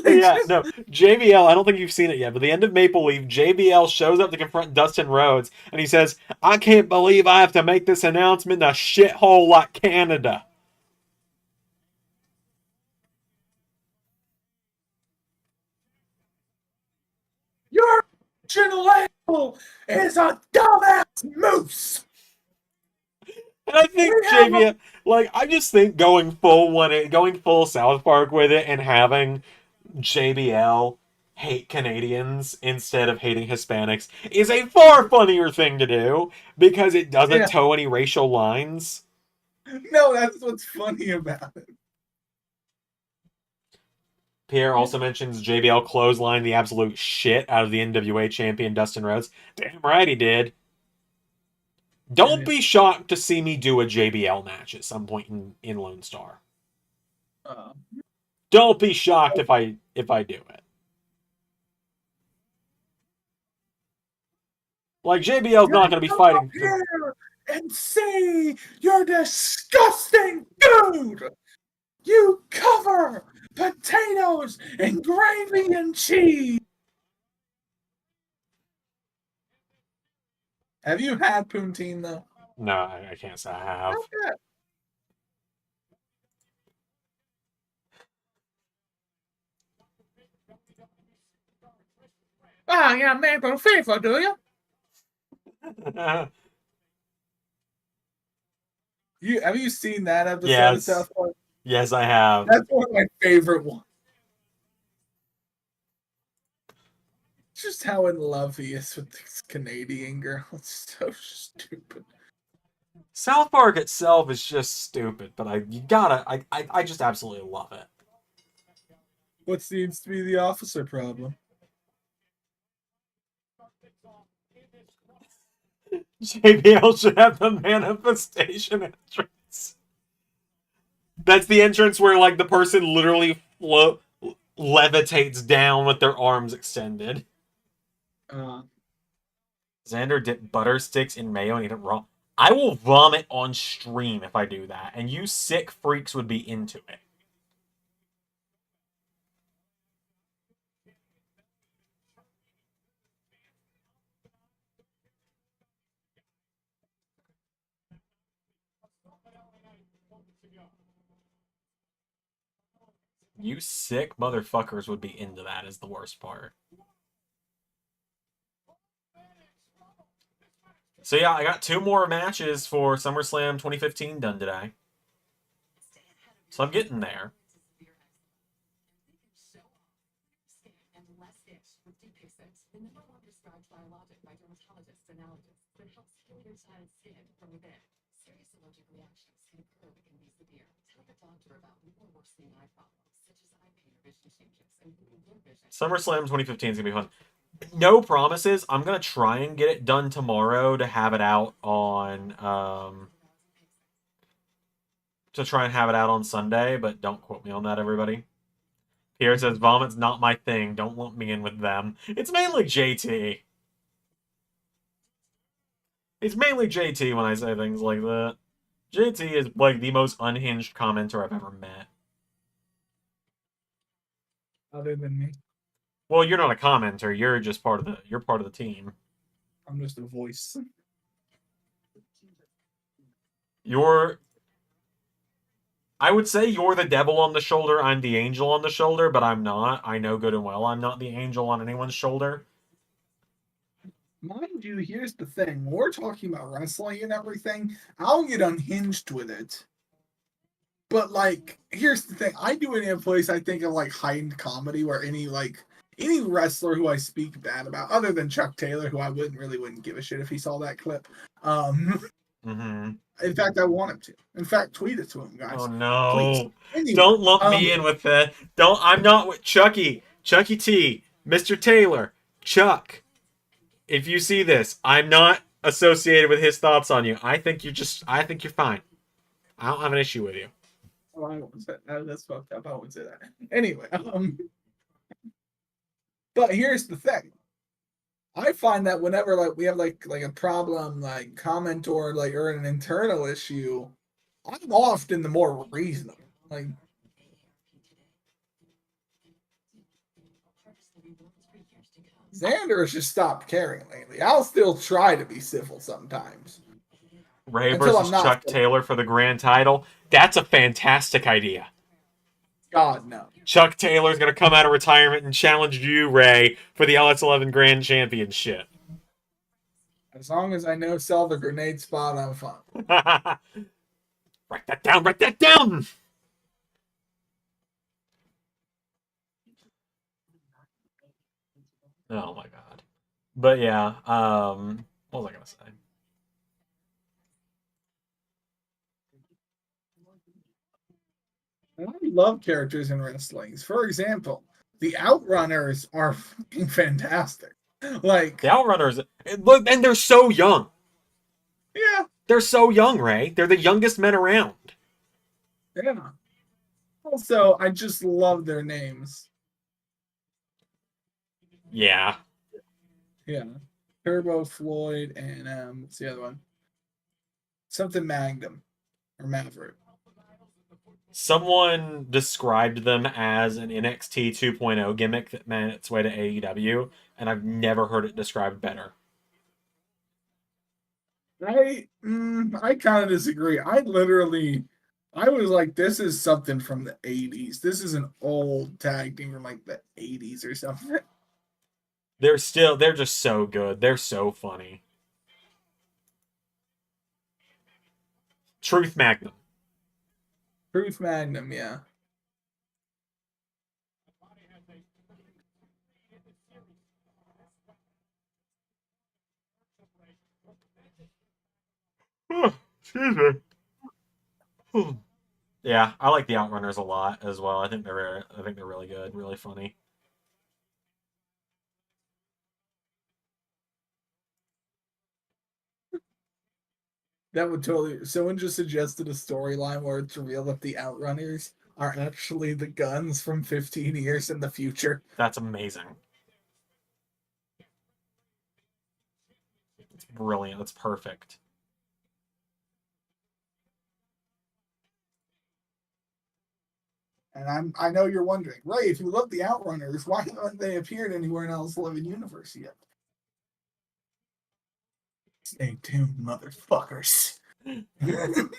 Yeah, no, JBL, I don't think you've seen it yet, but the end of Maple Leaf, JBL shows up to confront Dustin Rhodes, and he says, I can't believe I have to make this announcement in a shithole like Canada. Your label is a dumbass moose. And I think JBL, like, I just think going full South Park with it and having JBL hate Canadians instead of hating Hispanics is a far funnier thing to do because it doesn't toe any racial lines. No, that's what's funny about it. Pierre also mentions JBL clothesline the absolute shit out of the NWA champion Dustin Rhodes. Damn right he did. Don't be shocked to see me do a JBL match at some point in Lone Star. Don't be shocked if I do it. Like JBL's not going to be fighting. Here and say you're disgusting, dude. You cover potatoes and gravy and cheese. Have you had poutine though? No, I can't say I have. Okay. Ah, yeah, maple fever, do you? Have you seen that episode of South Park? Yes, I have. That's one of my favorite ones. Just how in love he is with this Canadian girl. It's so stupid. South Park itself is just stupid, but I just absolutely love it. What seems to be the officer problem? JBL should have the manifestation entrance. That's the entrance where like the person literally levitates down with their arms extended. Xander dipped butter sticks in mayo and eat it raw. I will vomit on stream if I do that, and you sick freaks would be into it. You sick motherfuckers would be into that is the worst part. So yeah, I got 2 more matches for SummerSlam 2015 done today. So I'm getting there. SummerSlam 2015 is going to be fun. No promises. I'm going to try and get it done tomorrow to have it out on... to try and have it out on Sunday, but don't quote me on that, everybody. Pierre says, vomit's not my thing. Don't lump me in with them. It's mainly JT. It's mainly JT when I say things like that. JT is like the most unhinged commenter I've ever met. Other than me. Well, you're not a commenter. You're just part of the team. I'm just a voice. I would say you're the devil on the shoulder, I'm the angel on the shoulder, but I'm not. I know good and well I'm not the angel on anyone's shoulder. Mind you, here's the thing. When we're talking about wrestling and everything, I'll get unhinged with it. But, like, here's the thing. I do it in a place I think of, like, heightened comedy where any wrestler who I speak bad about, other than Chuck Taylor, who I wouldn't give a shit if he saw that clip. In fact, I want him to. In fact, tweet it to him, guys. Oh, no. Anyway, don't lump me in with that. I'm not with Chucky T, Mr. Taylor, Chuck. If you see this, I'm not associated with his thoughts on you. I think you're fine. I don't have an issue with you. Oh, I won't say that. That's fucked up. I won't say that. Anyway, but here's the thing. I find that whenever like we have like a problem, like comment or an internal issue, I'm often the more reasonable. Like Xander has just stopped caring lately. I'll still try to be civil sometimes. Ray versus Chuck Taylor for the grand title. That's a fantastic idea. God, no. Chuck Taylor's going to come out of retirement and challenge you, Ray, for the LS11 Grand Championship. As long as I know sell the grenade spot, I'm fine. Write that down, write that down! Oh my god. But yeah, what was I gonna say? And I love characters in wrestling. For example, the Outrunners are fucking fantastic. Like, The Outrunners, look, and they're so young. yeah, They're so young, Ray. They're the youngest men around. yeah. Also, I just love their names. Yeah. Yeah. Turbo Floyd and what's the other one? Something Magnum or Maverick. Someone described them as an NXT 2.0 gimmick that made its way to AEW, and I've never heard it described better. I kind of disagree. I was like, this is something from the 80s. This is an old tag team from like the 80s or something. They're just so good. They're so funny. Truth Magnum. Truth Magnum, yeah. Excuse me. Yeah, I like the Outrunners a lot as well. I think they're really good, really funny. That would totally. Someone just suggested a storyline where it's revealed that the Outrunners are actually the guns from 15 years in the future. That's amazing. It's brilliant. That's perfect. And I know you're wondering, Ray, if you love the Outrunners, why haven't they appeared anywhere in else living universe yet? Stay tuned, motherfuckers.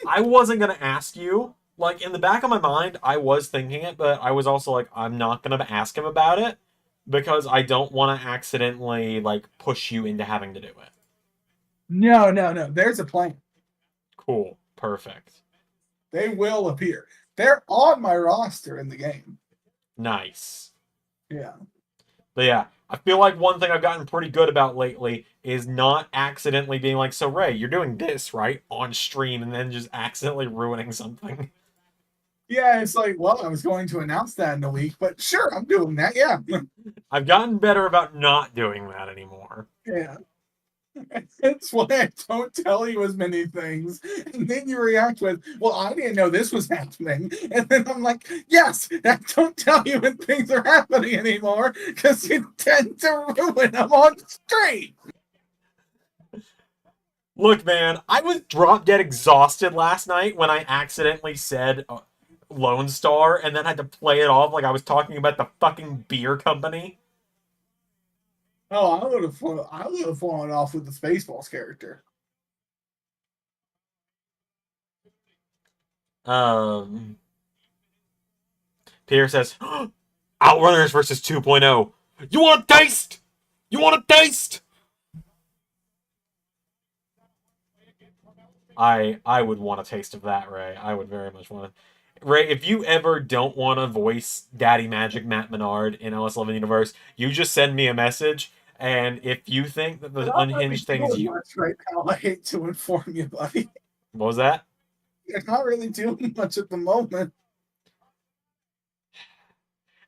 I wasn't gonna ask you. Like in the back of my mind, I was thinking it, but I was also like, I'm not gonna ask him about it because I don't want to accidentally like push you into having to do it. No. There's a plan. Cool. Perfect. They will appear. They're on my roster in the game. Nice. Yeah. But yeah, I feel like one thing I've gotten pretty good about lately is not accidentally being like, so Ray, you're doing this, right? On stream and then just accidentally ruining something. Yeah, it's like, well, I was going to announce that in a week, but sure, I'm doing that. Yeah. I've gotten better about not doing that anymore. Yeah. That's why I don't tell you as many things. And then you react with, well, I didn't know this was happening. And then I'm like, yes, I don't tell you when things are happening anymore because you tend to ruin them on stream. Look, man, I was drop dead exhausted last night when I accidentally said Lone Star and then had to play it off like I was talking about the fucking beer company. Oh, I would have fallen off with the Spaceballs character. Um, Peter says, Outrunners versus 2.0. You want a taste? You want a taste? I would want a taste of that, Ray. I would very much want to. Ray, if you ever don't want to voice Daddy Magic Matt Menard in LS11 Universe, you just send me a message. And if you think that the unhinged things you much right now, I hate to inform you, buddy. what was that? They're not really doing much at the moment.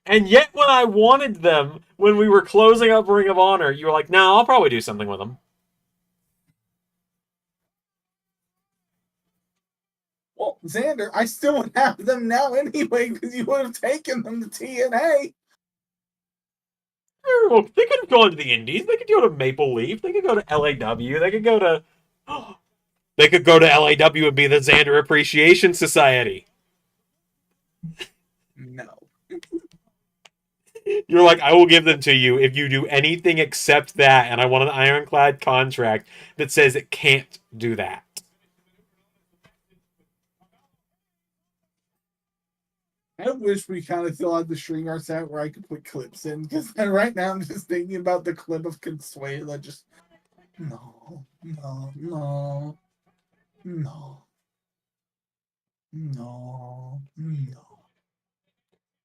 And yet, when I wanted them, when we were closing up Ring of Honor, you were like, "No, I'll probably do something with them." Well, Xander, I still would have them now anyway because you would have taken them to TNA. Well, they could have gone to the Indies. They could go to Maple Leaf. They could go to LAW. They could go to. They could go to LAW and be the Xander Appreciation Society. No. You're like, I will give them to you if you do anything except that, and I want an ironclad contract that says it can't do that. I wish we kind of still had the string art set where I could put clips in because right now I'm just thinking about the clip of Consuela. Just no.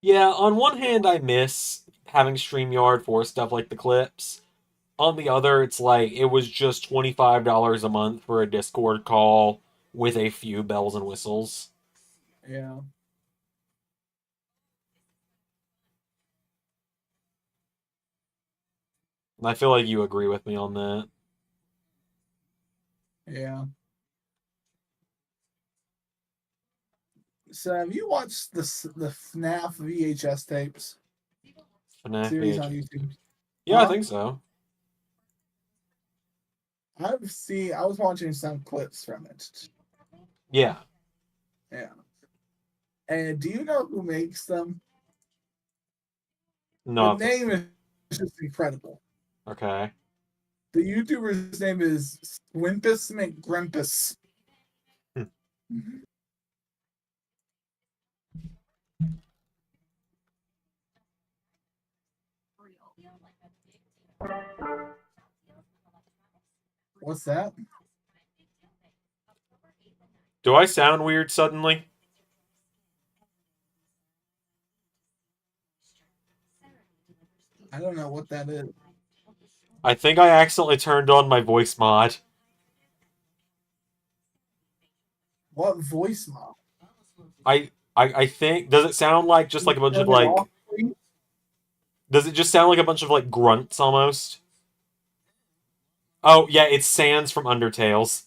Yeah, on one hand, I miss having StreamYard for stuff like the clips. On the other, it's like it was just $25 a month for a Discord call with a few bells and whistles. Yeah. And I feel like you agree with me on that. Yeah. So have you watched the FNAF VHS tapes FNAF series on VHS. YouTube? Yeah, I think so. I was watching some clips from it. Yeah. Yeah. And do you know who makes them? The No. name is just incredible. Okay. The YouTuber's name is Swimpus McGrimpus. Hmm. What's that? Do I sound weird suddenly? I don't know what that is. I think I accidentally turned on my voice mod. What voice mod? I think, does it sound like just like a bunch of Turn it off, like, please? does it just sound like a bunch of like grunts almost? Oh yeah, it's Sans from Undertales.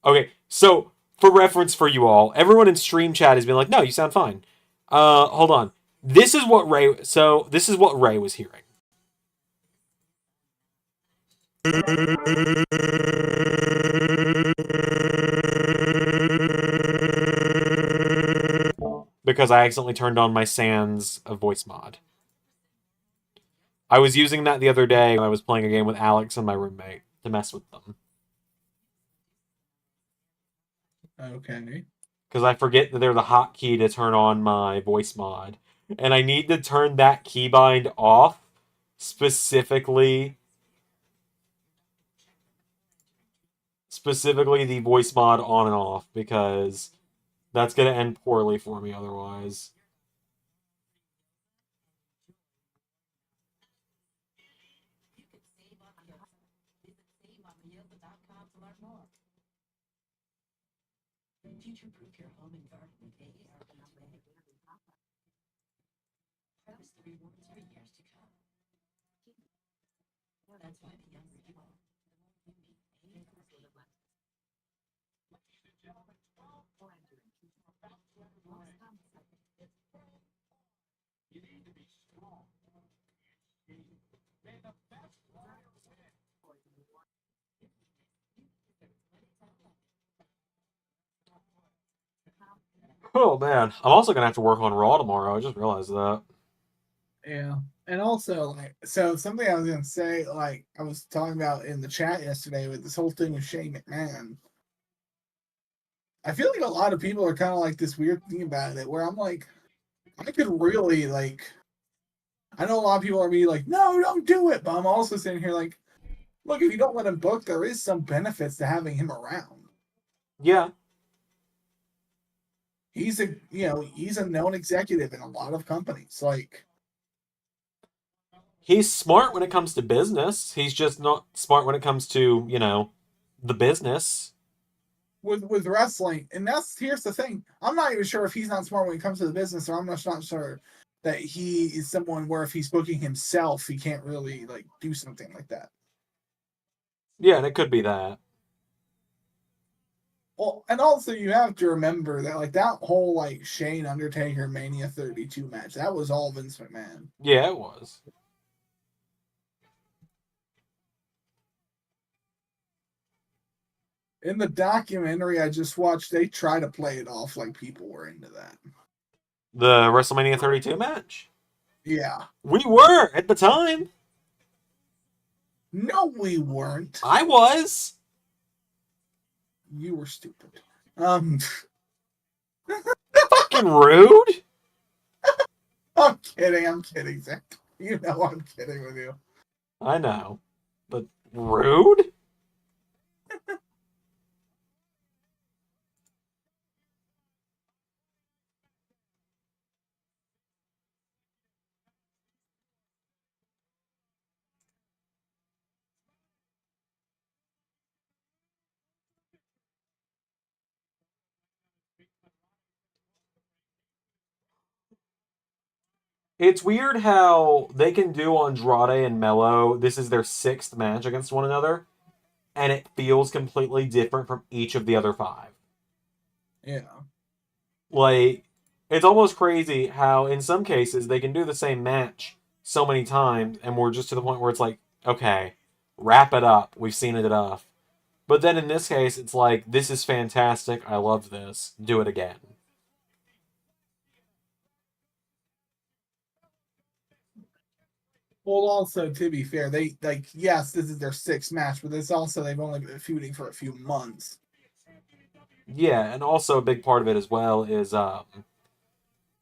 Okay, so for reference for you all, everyone in stream chat has been like, no, you sound fine. Hold on. This is what Ray was hearing. Because I accidentally turned on my Sans voice mod. I was using that the other day when I was playing a game with Alex and my roommate to mess with them. Okay. Because I forget that there's a hotkey to turn on my voice mod. And I need to turn that keybind off, specifically the voice mod on and off, because that's going to end poorly for me otherwise. Future-proof your home and garden with AAR Gateway. Harvest the rewards for years to come. That's why the younger you are, the more you need AAR. You need to be strong. May the best warrior win. Oh man, I'm also going to have to work on Raw tomorrow. I just realized that. Yeah. And also, like, so something I was gonna say, like I was talking about in the chat yesterday with this whole thing with Shane McMahon. I feel like a lot of people are kind of like this weird thing about it, where I'm like, I could really like. I know a lot of people are being like, no, don't do it, but I'm also sitting here like, look, if you don't let him book, there is some benefits to having him around. Yeah. He's a known executive in a lot of companies. Like, He's smart when it comes to business. He's just not smart when it comes to, the business. with wrestling, and here's the thing. I'm not even sure if he's not smart when it comes to the business, or I'm just not sure that he is someone where if he's booking himself, he can't really like do something like that. Yeah, and it could be that. Well, and also you have to remember that like that whole like Shane Undertaker Mania 32 match, that was all Vince McMahon. Yeah, it was. In the documentary I just watched, they try to play it off like people were into that. The WrestleMania 32 match? Yeah. We were at the time. No, we weren't. I was. You were stupid. Fucking rude. I'm kidding, Zach. You know I'm kidding with you. I know. But rude? It's weird how they can do Andrade and Mello. This is their sixth match against one another, and it feels completely different from each of the other five. Yeah. Like, it's almost crazy how in some cases they can do the same match so many times, and we're just to the point where it's like, okay, wrap it up. We've seen it enough. But then in this case, it's like, this is fantastic. I love this. Do it again. Well, also to be fair, they like yes, this is their sixth match, but this also they've only been feuding for a few months. Yeah, and also a big part of it as well is,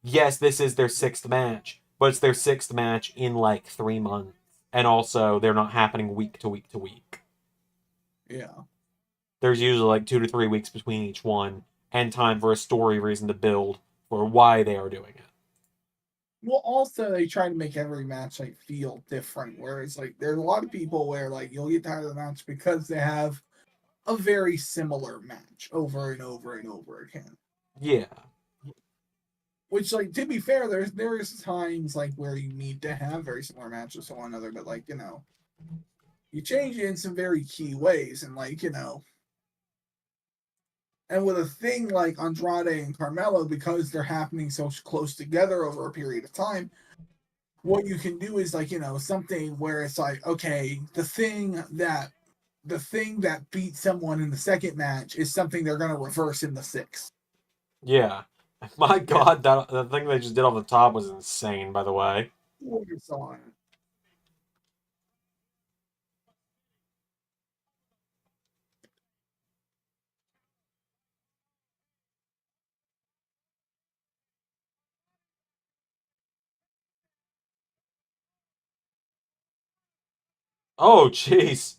yes, this is their sixth match, but it's their sixth match in like 3 months. And also, they're not happening week to week to week. Yeah. There's usually like 2 to 3 weeks between each one, and time for a story reason to build for why they are doing it. Well, also they try to make every match like feel different. Whereas like there's a lot of people where like you'll get tired of the match because they have a very similar match over and over and over again. Yeah. Which, like, to be fair, there's times like where you need to have very similar matches to one another, but like you change it in some very key ways, and like and with a thing like Andrade and Carmelo, because they're happening so close together over a period of time, what you can do is like something where it's like, okay, the thing that beat someone in the second match is something they're going to reverse in the sixth. Yeah. My God, that thing they just did on the top was insane, by the way. Focus on. Oh, jeez.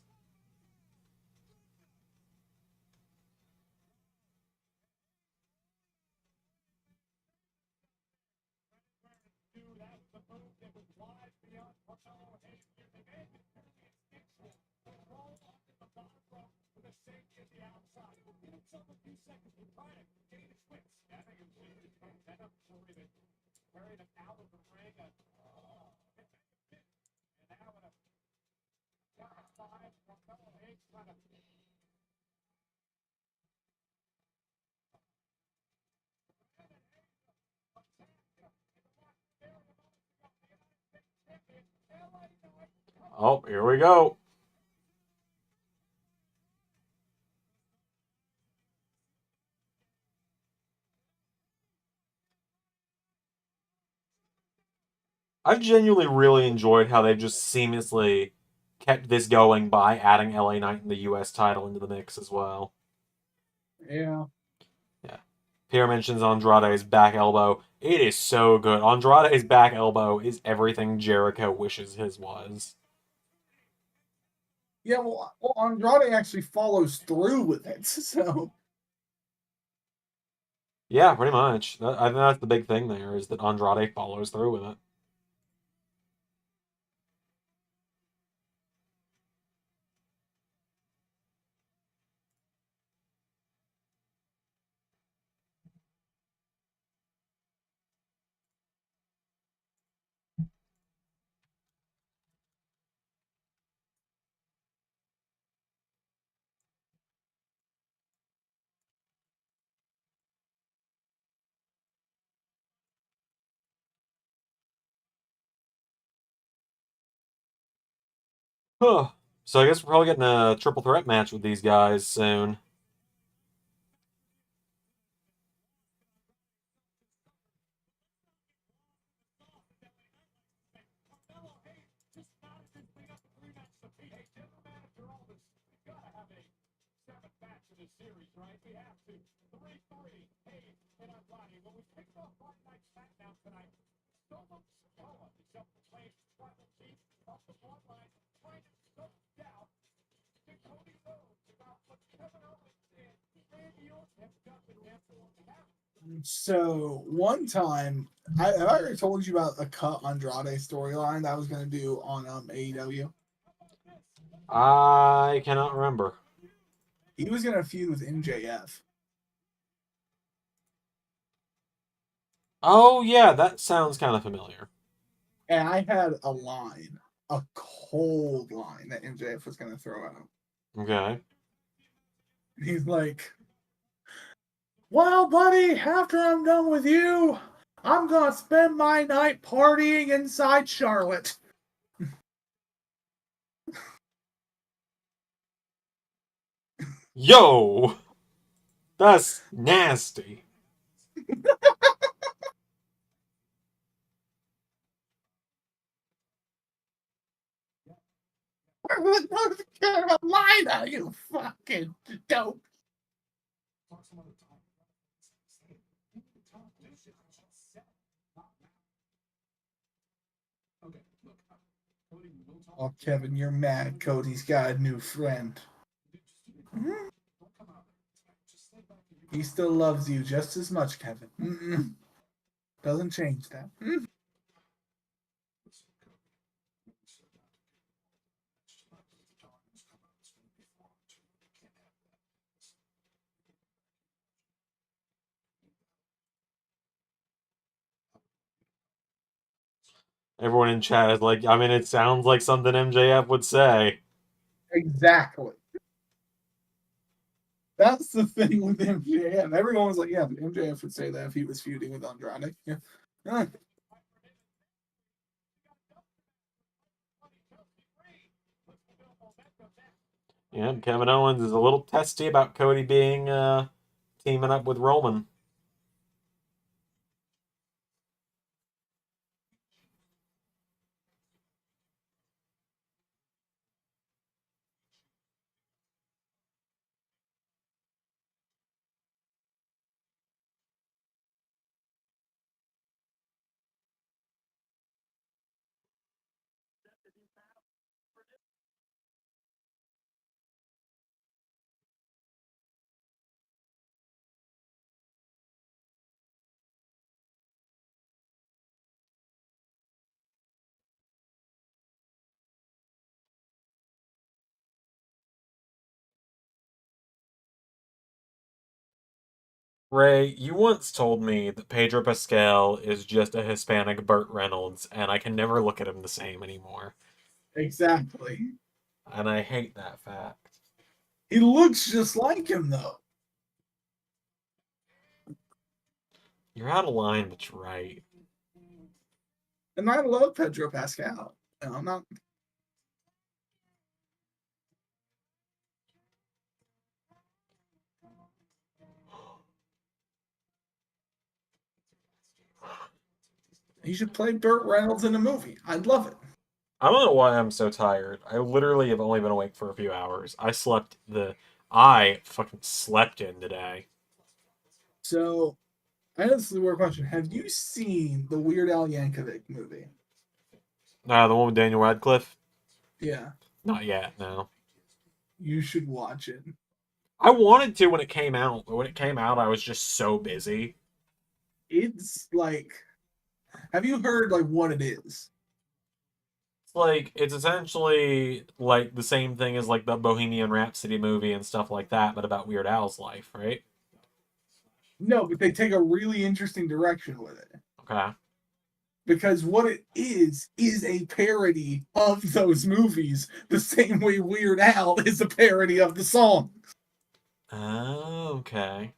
Oh, here we go. I've genuinely really enjoyed how they've just seamlessly kept this going by adding LA Knight and the US title into the mix as well. Yeah. Yeah. Pierre mentions Andrade's back elbow. It is so good. Andrade's back elbow is everything Jericho wishes his was. Yeah, well, Andrade actually follows through with it, so Yeah, pretty much. I think that's the big thing there is that Andrade follows through with it. Huh. So I guess we're probably getting a triple threat match with these guys soon. one time have I already told you about a cut Andrade storyline that I was gonna do on AEW? I cannot remember. He was gonna feud with MJF. Oh yeah, that sounds kind of familiar. And I had a cold line that MJF was going to throw out. Okay. He's like, well, buddy, after I'm done with you, I'm going to spend my night partying inside Charlotte. Yo! That's nasty. North Carolina, you fucking dope. Oh, Kevin, you're mad. Cody's got a new friend. Mm-hmm. He still loves you just as much, Kevin. Mm-mm. Doesn't change that. Mm. Everyone in chat is like, I mean, it sounds like something MJF would say. Exactly. That's the thing with MJF. Everyone was like, yeah, but MJF would say that if he was feuding with Andrade. Yeah. Yeah, Kevin Owens is a little testy about Cody being teaming up with Roman. Ray, you once told me that Pedro Pascal is just a Hispanic Burt Reynolds, and I can never look at him the same anymore. Exactly. And I hate that fact. He looks just like him, though. You're out of line, but you're right. And I love Pedro Pascal. I'm not. He should play Burt Reynolds in a movie. I'd love it. I don't know why I'm so tired. I literally have only been awake for a few hours. I fucking slept in today. So, I know this is a weird question. Have you seen the Weird Al Yankovic movie? The one with Daniel Radcliffe? Yeah. Not yet, no. You should watch it. I wanted to when it came out, but when it came out, I was just so busy. It's like, have you heard like what it is? It's essentially like the same thing as like the Bohemian Rhapsody movie and stuff like that, but about Weird Al's life, right? No, but they take a really interesting direction with it. Okay. Because what it is a parody of those movies, the same way Weird Al is a parody of the song. Oh, okay.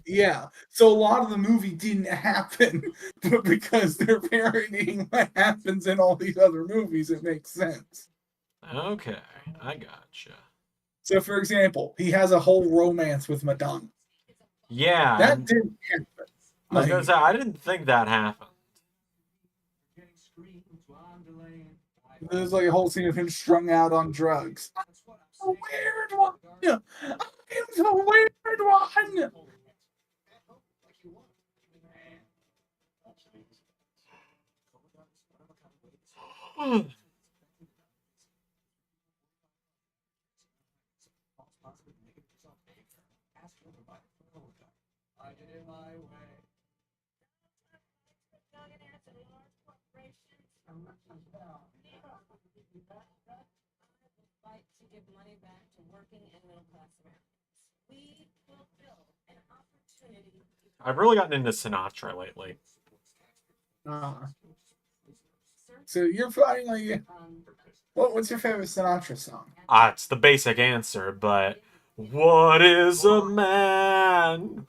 Yeah. So a lot of the movie didn't happen, but because they're parodying what happens in all these other movies, it makes sense. Okay, I gotcha. So, for example, he has a whole romance with Madonna. Yeah. That didn't happen. I was gonna say, I didn't think that happened. There's like a whole scene of him strung out on drugs. I'm the weird one. I'm the weird one. Fight to give money back to working and middle class Americans. We will build an opportunity. I've really gotten into Sinatra lately. Uh, So you're finally. What's your favorite Sinatra song? It's the basic answer, but what is a man?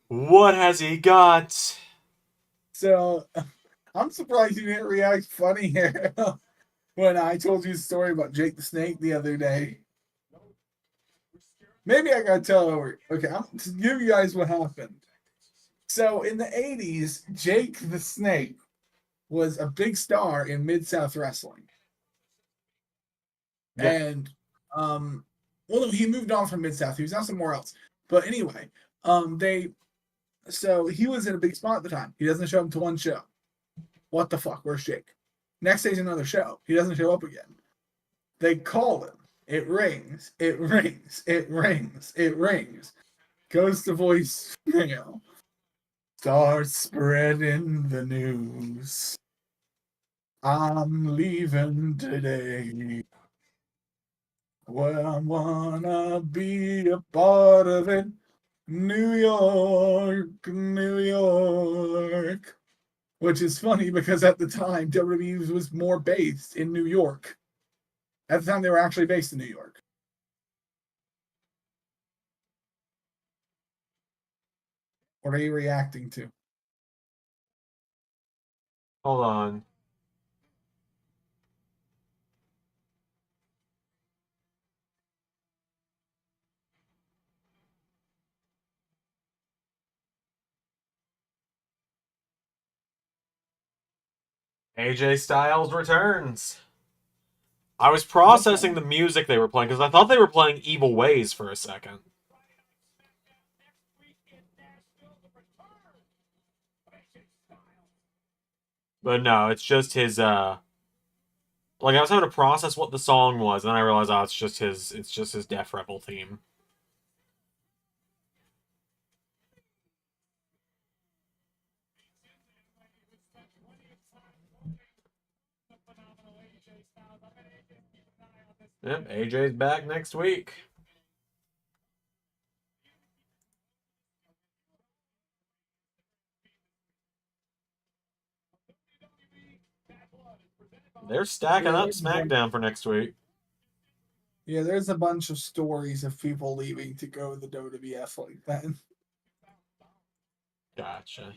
What has he got? So I'm surprised you didn't react funny here when I told you the story about Jake the Snake the other day. Maybe I gotta tell over. Okay, I'm to give you guys what happened. So in the 80s, Jake the Snake was a big star in Mid-South Wrestling. Yeah. And well no, he moved on from Mid-South. He was now somewhere else. But anyway, so he was in a big spot at the time. He doesn't show up to one show. What the fuck? Where's Jake? Next day's another show. He doesn't show up again. They call him. It rings. It rings. It rings. It rings. Goes to voicemail. Start spreading the news. I'm leaving today. Well, I wanna be a part of it. New York, New York. Which is funny because at the time, WWE was more based in New York. At the time, they were actually based in New York. What are you reacting to? Hold on. AJ Styles returns. I was processing the music they were playing because I thought they were playing Evil Ways for a second. But no, it's just his like I was having to process what the song was, and then I realized it's just his Def Rebel theme. Yep, AJ's back next week. They're stacking up SmackDown for next week. Yeah, there's a bunch of stories of people leaving to go to the WWF like that. Gotcha.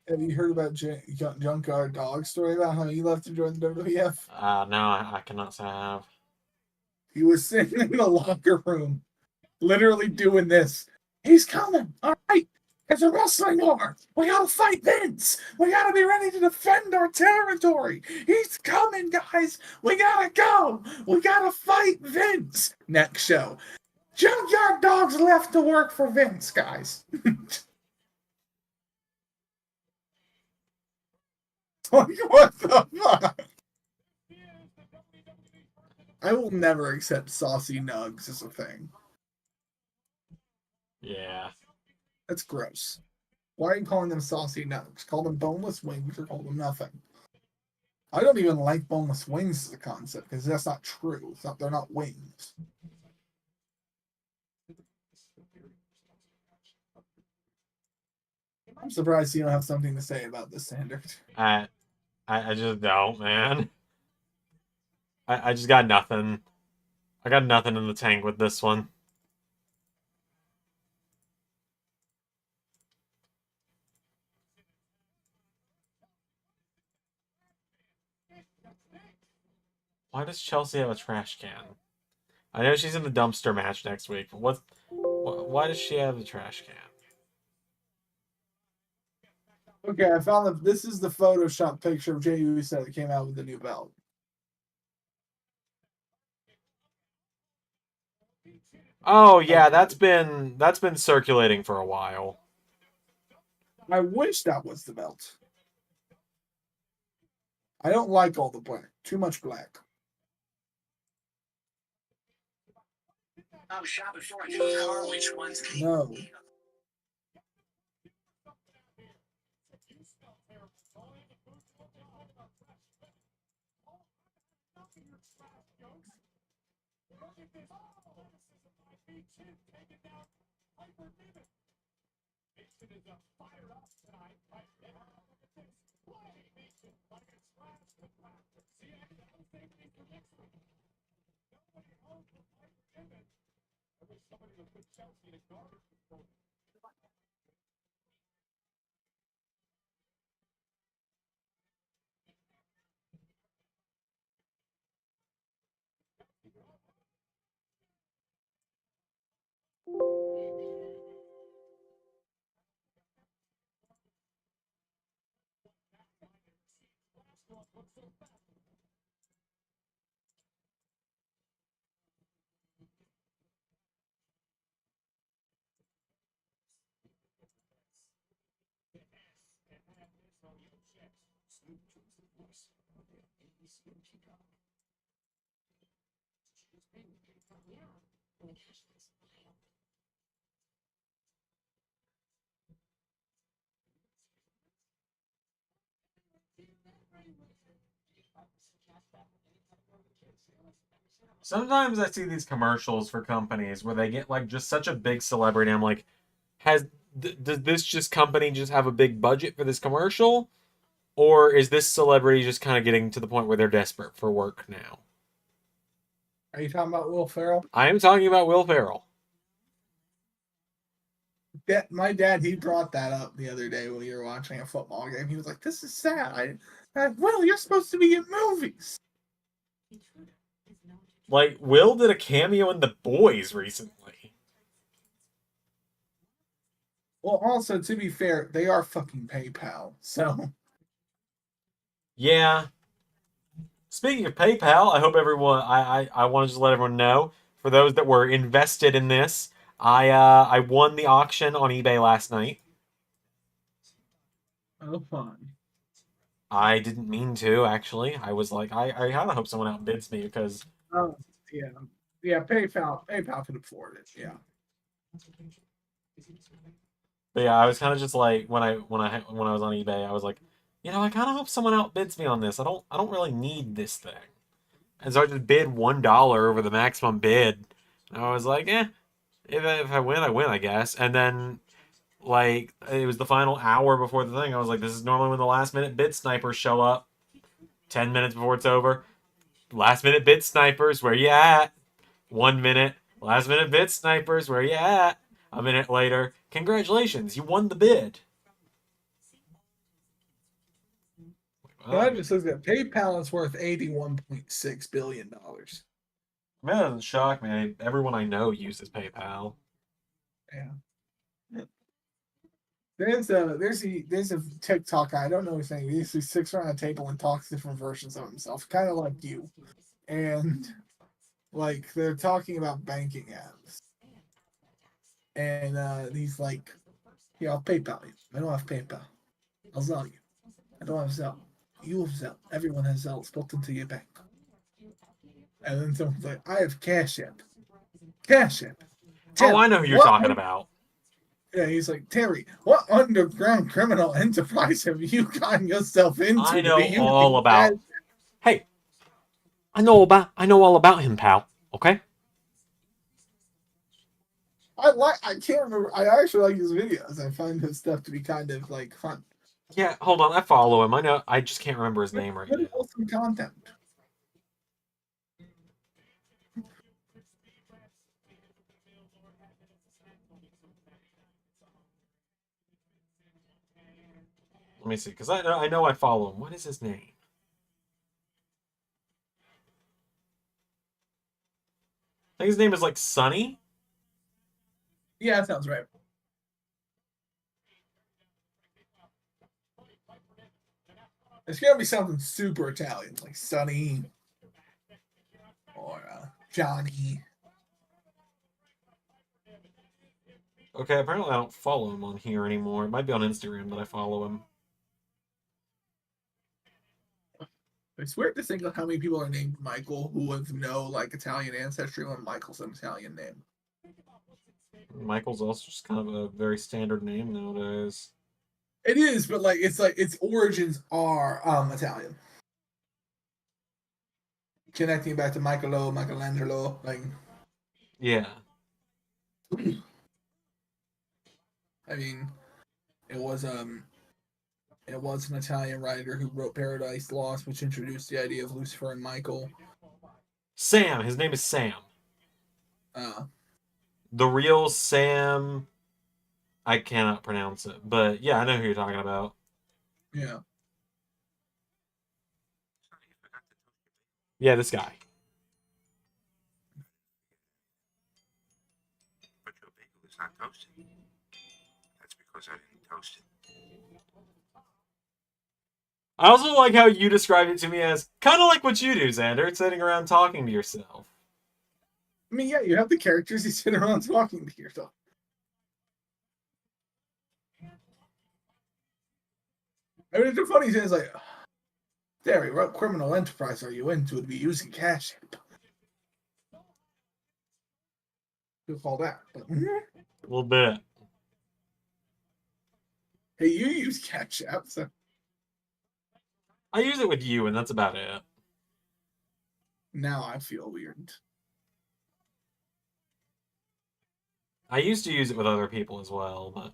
Have you heard about Junkyard Dog's story about how he left to join the WWF? No, I cannot say I have. He was sitting in the locker room, literally doing this. He's coming. All right. It's a wrestling war. We gotta fight Vince. We gotta be ready to defend our territory. He's coming, guys. We gotta go. We gotta fight Vince. Next show. Junkyard Dog's left to work for Vince, guys. Like, what the fuck? I will never accept saucy nugs as a thing. Yeah. That's gross. Why are you calling them saucy nugs? Call them boneless wings or call them nothing. I don't even like boneless wings as a concept because that's not true. They're not wings. I'm surprised you don't have something to say about this standard. I just don't, man. I just got nothing. I got nothing in the tank with this one. Why does Chelsea have a trash can? I know she's in the dumpster match next week, but why does she have the trash can? Okay, I found that this is the Photoshop picture of Jey Uso that came out with the new belt. Oh yeah, that's been circulating for a while. I wish that was the belt. I don't like all the black. Too much black. Oh, shop before I get the car. Which one's No. Sometimes I see these commercials for companies where they get like just such a big celebrity. I'm like, does this just company just have a big budget for this commercial, or is this celebrity just kind of getting to the point where they're desperate for work now? Are you talking about Will Ferrell? I am talking about Will Ferrell. My dad, he brought that up the other day when we were watching a football game. He was like, "This is sad. Will, you're supposed to be in movies." Like, Will did a cameo in The Boys recently. Well, also, to be fair, they are fucking PayPal. So, Yeah. Speaking of PayPal, I hope everyone. I want to just let everyone know, for those that were invested in this, I won the auction on eBay last night. oh, fun. I didn't mean to, actually. I was like, I kind of hope someone outbids me because, Oh, yeah. Yeah, PayPal can afford it. Yeah. but yeah, I was kind of just like when I was on eBay, I was like, I kind of hope someone outbids me on this. I don't really need this thing, and so I just bid $1 over the maximum bid. And I was like, if I win, I win, I guess. And then like it was the final hour before the thing. I was like, this is normally when the last minute bid snipers show up. 10 minutes before it's over. Last minute bid snipers, where you at? 1 minute. Last minute bid snipers, where you at? A minute later. Congratulations, you won the bid. But I just looked at PayPal is worth $81.6 billion. Man, that doesn't shock me. Everyone I know uses PayPal. Yeah. There's a TikTok, I don't know his name. He sits around a table and talks different versions of himself, kind of like you. And like they're talking about banking apps. And he's like, "Yeah, I'll PayPal you. I don't have PayPal. I'll Zelle you. I don't have Zelle. You have Zelle. Everyone has Zelle. It's built into your bank." And then someone's like, "I have Cash App. Cash App." Oh, I know who you're talking about. Yeah, he's like, "Terry, what underground criminal enterprise have you gotten yourself into?" I know all about. Hey, I know all about him, pal. Okay. I can't remember. I actually like his videos. I find his stuff to be kind of like fun. Yeah, hold on. I follow him. I know. I just can't remember his name right Good now. wholesome content. Let me see, because I know I follow him. What is his name? I think his name is like Sunny. Yeah, that sounds right. It's gonna be something super Italian, like Sonny or Johnny. Okay, apparently I don't follow him on here anymore. It might be on Instagram that I follow him. It's weird to think of how many people are named Michael who have no like Italian ancestry when Michael's an Italian name. Michael's also just kind of a very standard name nowadays. It is, but like its origins are Italian. Connecting back to Michelangelo, like Yeah. I mean, it was It was an Italian writer who wrote Paradise Lost, which introduced the idea of Lucifer and Michael. Sam. His name is Sam. Uh, The real Sam. I cannot pronounce it, but yeah, I know who you're talking about. yeah. Yeah, this guy. But your bagel is not toasted. That's because I didn't toast it. I also like how you described it to me as kind of like what you do, Xander, sitting around talking to yourself. I mean, yeah, you have the characters you sit around talking to yourself. I mean, the funny thing is like, Derry, what criminal enterprise are you into to be using Cash App? You'll call that. But, A little bit. hey, you use Cash App, so I use it with you, and that's about it. now I feel weird. I used to use it with other people as well, but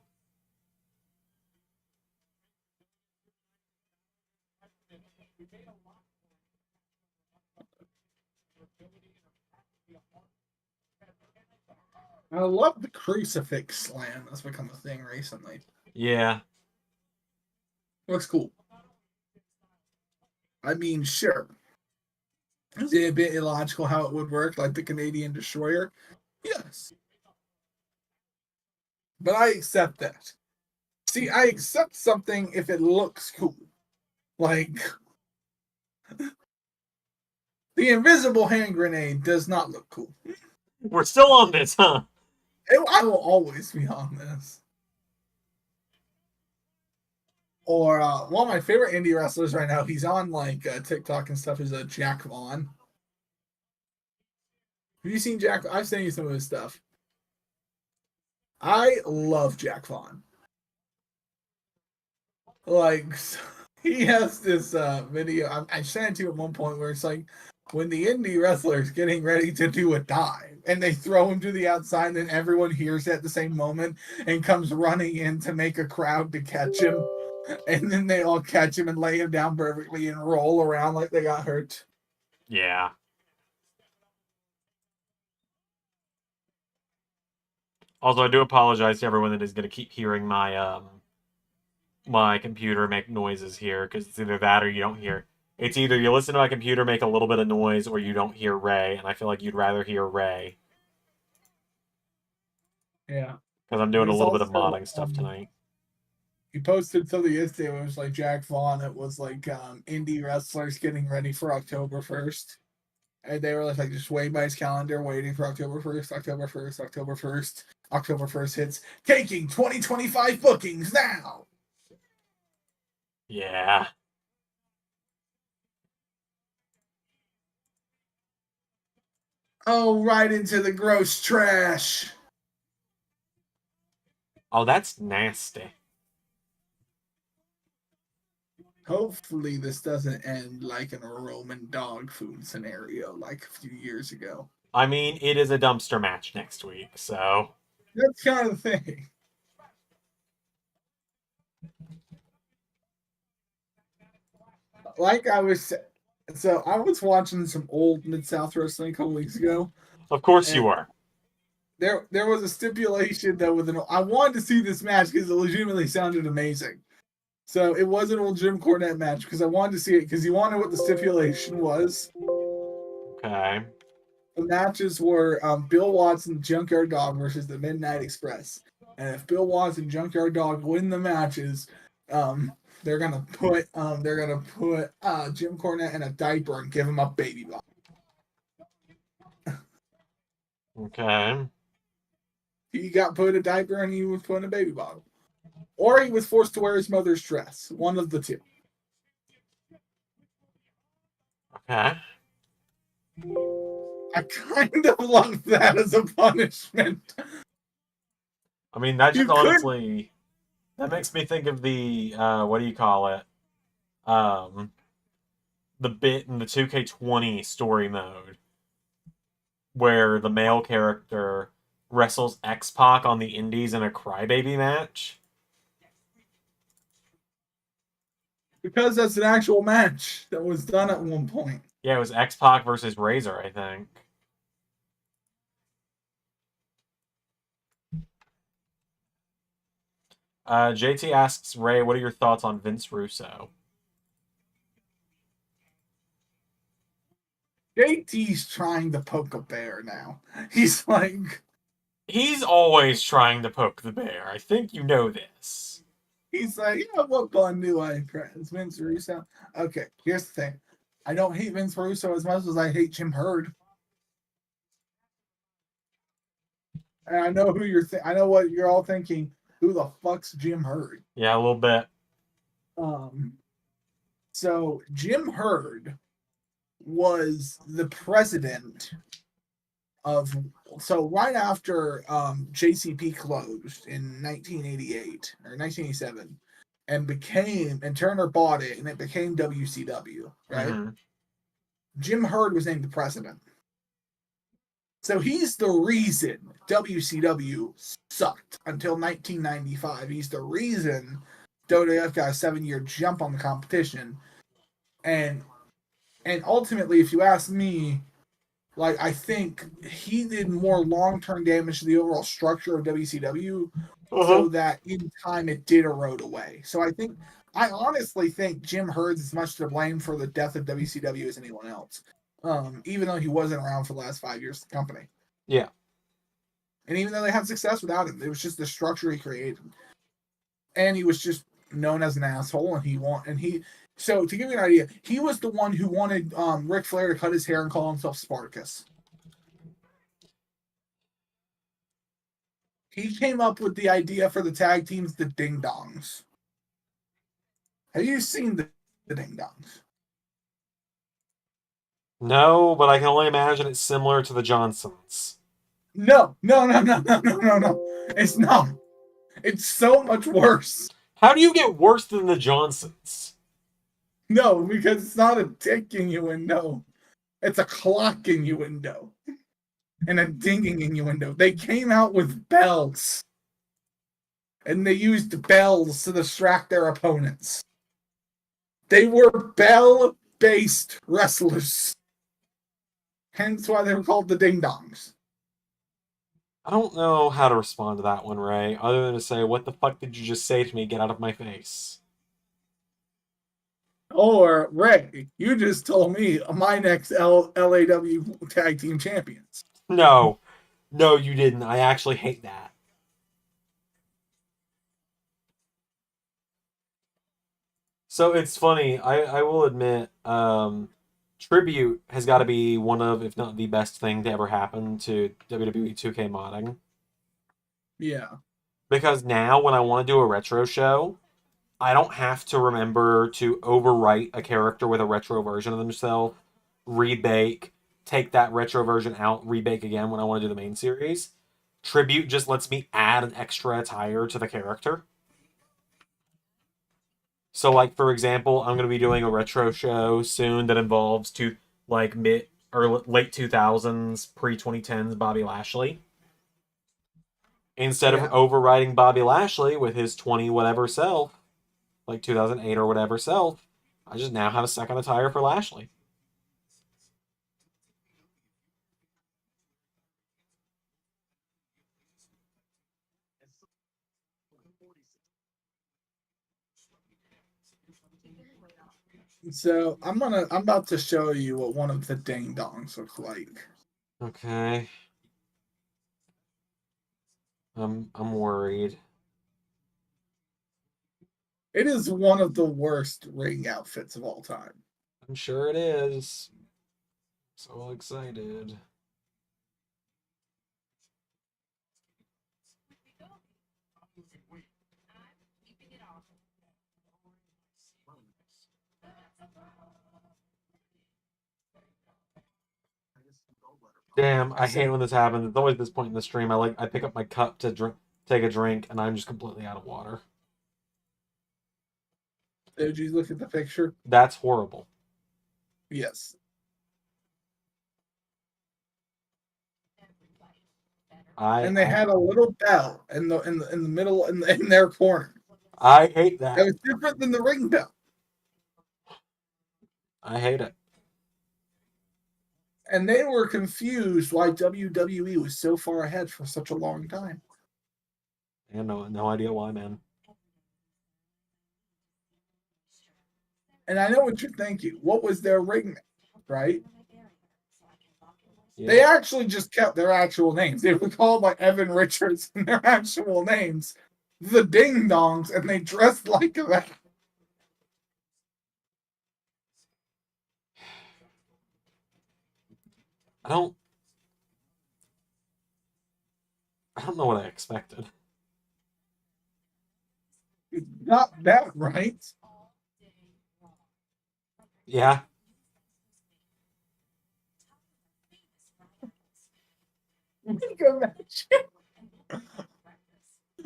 I love the crucifix slam that's become a thing recently. yeah. Looks cool. I mean, sure. Is it a bit illogical how it would work, like the Canadian Destroyer? Yes. But I accept that. See, I accept something if it looks cool. Like, the invisible hand grenade does not look cool. We're still on this, huh? I will always be on this. Or one of my favorite indie wrestlers right now, he's on like TikTok and stuff, is Jack Vaughn. Have you seen Jack? I've seen you some of his stuff. I love Jack Vaughn. Like, he has this video, I sent it to you at one point where it's like, when the indie wrestler's getting ready to do a dive and they throw him to the outside, and then everyone hears it at the same moment and comes running in to make a crowd to catch him. And then they all catch him and lay him down perfectly and roll around like they got hurt. Yeah. Also, I do apologize to everyone that is going to keep hearing my my computer make noises here, because it's either that or you don't hear. It's either you listen to my computer make a little bit of noise or you don't hear Ray, and I feel like you'd rather hear Ray. Yeah. Because I'm doing a There's little bit of also, modding stuff tonight. He posted something yesterday where it was like Jack Vaughn. It was like indie wrestlers getting ready for October 1st. And they were like just waiting by his calendar, waiting for October 1st, October 1st, October 1st. October 1st hits, taking 2025 bookings now. Yeah. Oh, right into the gross trash. Oh, that's nasty. Hopefully this doesn't end like in a Roman dog food scenario like a few years ago. I mean, it is a dumpster match next week, so... That's kind of the thing. Like I was... So I was watching some old Mid-South Wrestling a couple weeks ago. Of course you were. There was a stipulation that was I wanted to see this match because it legitimately sounded amazing. So it was an old Jim Cornette match because I wanted to see it because you wanted what the stipulation was. Okay. The matches were Bill Watts and Junkyard Dog versus the Midnight Express. And if Bill Watts and Junkyard Dog win the matches, they're gonna put Jim Cornette in a diaper and give him a baby bottle. Okay. He got put in a diaper and he was put in a baby bottle. Or he was forced to wear his mother's dress. One of the two. Okay. I kind of love that as a punishment. I mean, that You just honestly... That makes me think of the, what do you call it? The bit in the 2K20 story mode, where the male character wrestles X-Pac on the indies in a crybaby match. Because that's an actual match that was done at one point. Yeah, it was X-Pac versus Razor, I think. JT asks Ray, what are your thoughts on Vince Russo? JT's trying to poke a bear now. He's like, He's always trying to poke the bear. I think you know this. you know what bun do I impress? Vince Russo. Okay, here's the thing. I don't hate Vince Russo as much as I hate Jim Herd. And I know who I know what you're all thinking. Who the fuck's Jim Herd? Yeah, a little bit. So Jim Herd was the president of right after JCP closed in 1988 or 1987 and Turner bought it and it became WCW, right? Mm-hmm. Jim Herd was named the president. So he's the reason WCW sucked until 1995. He's the reason WWF got a 7-year jump on the competition. And ultimately, if you ask me, like, I think he did more long-term damage to the overall structure of WCW so that in time it did erode away. So I honestly think Jim Herd's as much to blame for the death of WCW as anyone else. Even though he wasn't around for the last 5 years of the company. Yeah. And even though they had success without him, it was just the structure he created. And he was just known as an asshole, so to give you an idea, he was the one who wanted Ric Flair to cut his hair and call himself Spartacus. He came up with the idea for the tag teams, the Ding Dongs. Have you seen the Ding Dongs? No, but I can only imagine it's similar to the Johnsons. No. It's not. It's so much worse. How do you get worse than the Johnsons? No, because it's not a dick innuendo. It's a clock innuendo. And a dinging innuendo. They came out with bells. And they used bells to distract their opponents. They were bell-based wrestlers. Hence why they were called the Ding Dongs. I don't know how to respond to that one, Ray, other than to say, what the fuck did you just say to me? Get out of my face. Or, Ray, you just told me my next LAW Tag Team Champions. No, you didn't. I actually hate that. So it's funny. I will admit, Tribute has got to be one of, if not the best thing to ever happen to WWE 2K modding. Yeah. Because now when I want to do a retro show, I don't have to remember to overwrite a character with a retro version of themselves, rebake, take that retro version out, rebake again when I want to do the main series. Tribute just lets me add an extra attire to the character. So, like, for example, I'm going to be doing a retro show soon that involves mid or late 2000s, pre-2010s Bobby Lashley. Instead of overriding Bobby Lashley with his 20 whatever self, like 2008 or whatever self, I just now have a second attire for Lashley. So I'm about to show you what one of the Ding Dongs looks like. Okay. I'm worried. It is one of the worst ring outfits of all time. I'm sure it is. So excited. Damn, I hate when this happens. It's always this point in the stream. I pick up my cup to take a drink, and I'm just completely out of water. Did you look at the picture? That's horrible. Yes. And they had a little bell in the middle in their corner. I hate that. It was different than the ring bell. I hate it. And they were confused why WWE was so far ahead for such a long time. I have no idea why, man. And I know what you're thinking. What was their ring name, right? Yeah. They actually just kept their actual names. They were called like Evan Richards and their actual names, the Ding Dongs, and they dressed like that. I don't know what I expected. You got that right. Yeah. I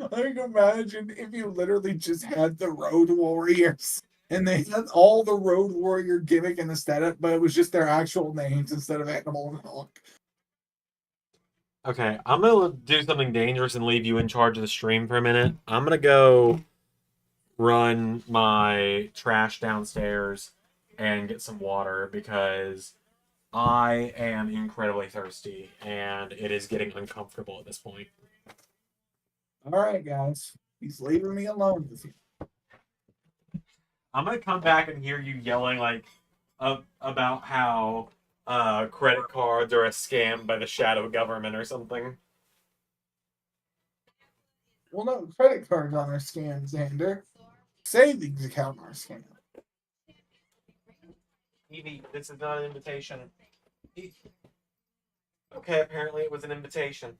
can imagine if you literally just had the Road Warriors and they had all the Road Warrior gimmick and aesthetic, but it was just their actual names instead of Animal and Hulk. Okay, I'm gonna do something dangerous and leave you in charge of the stream for a minute. I'm gonna go run my trash downstairs and get some water because I am incredibly thirsty and it is getting uncomfortable at this point. All right, guys. He's leaving me alone with you. I'm gonna come back and hear you yelling like about how credit cards are a scam by the shadow government or something. Well, no, credit cards on our scam, Xander. Savings account on our scam. Evie, this is not an invitation. Okay, apparently it was an invitation.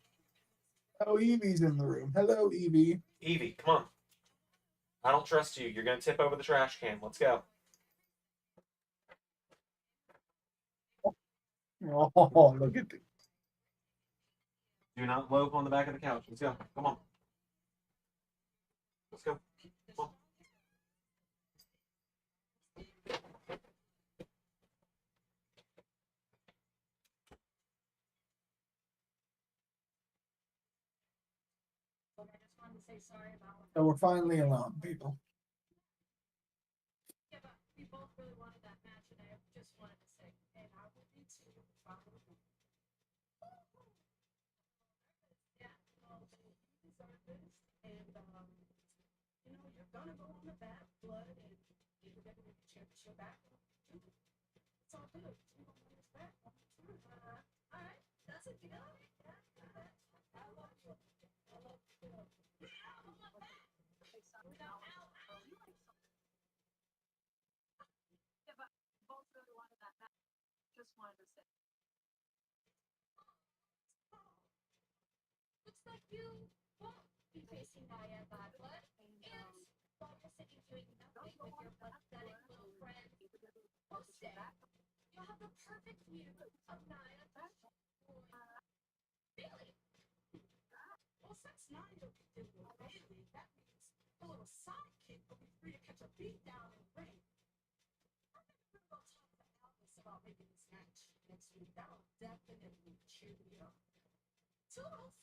Oh, Evie's in the room. Hello, Evie. Evie, come on. I don't trust you. You're gonna tip over the trash can. Let's go. Oh, look at this. Do not loaf on the back of the couch. Let's go. Come on. Let's go. Come on. So we're finally alone, people. Yeah, but we both really wanted that match, and I just wanted to say, and I would be too. Yeah, well, you deserve this, and you know, you're gonna go on the bad blood and get the WWE championship back. It's all good. You know, it's back. All right, that's a deal. I love you. I love you. Both really wanted that match. Just wanted to say. Looks like you won't be facing Nia Badwood, and while you're sitting doing nothing with your pathetic little friend, hosting, you'll have the perfect view of Nia Badwood. Really? Well, since Nia will be doing Bailey, that means the little sidekick will be free to catch a beat down in the ring. I'm gonna go talk to Alice about making this match next week. That'll definitely cheer me up. Toodles!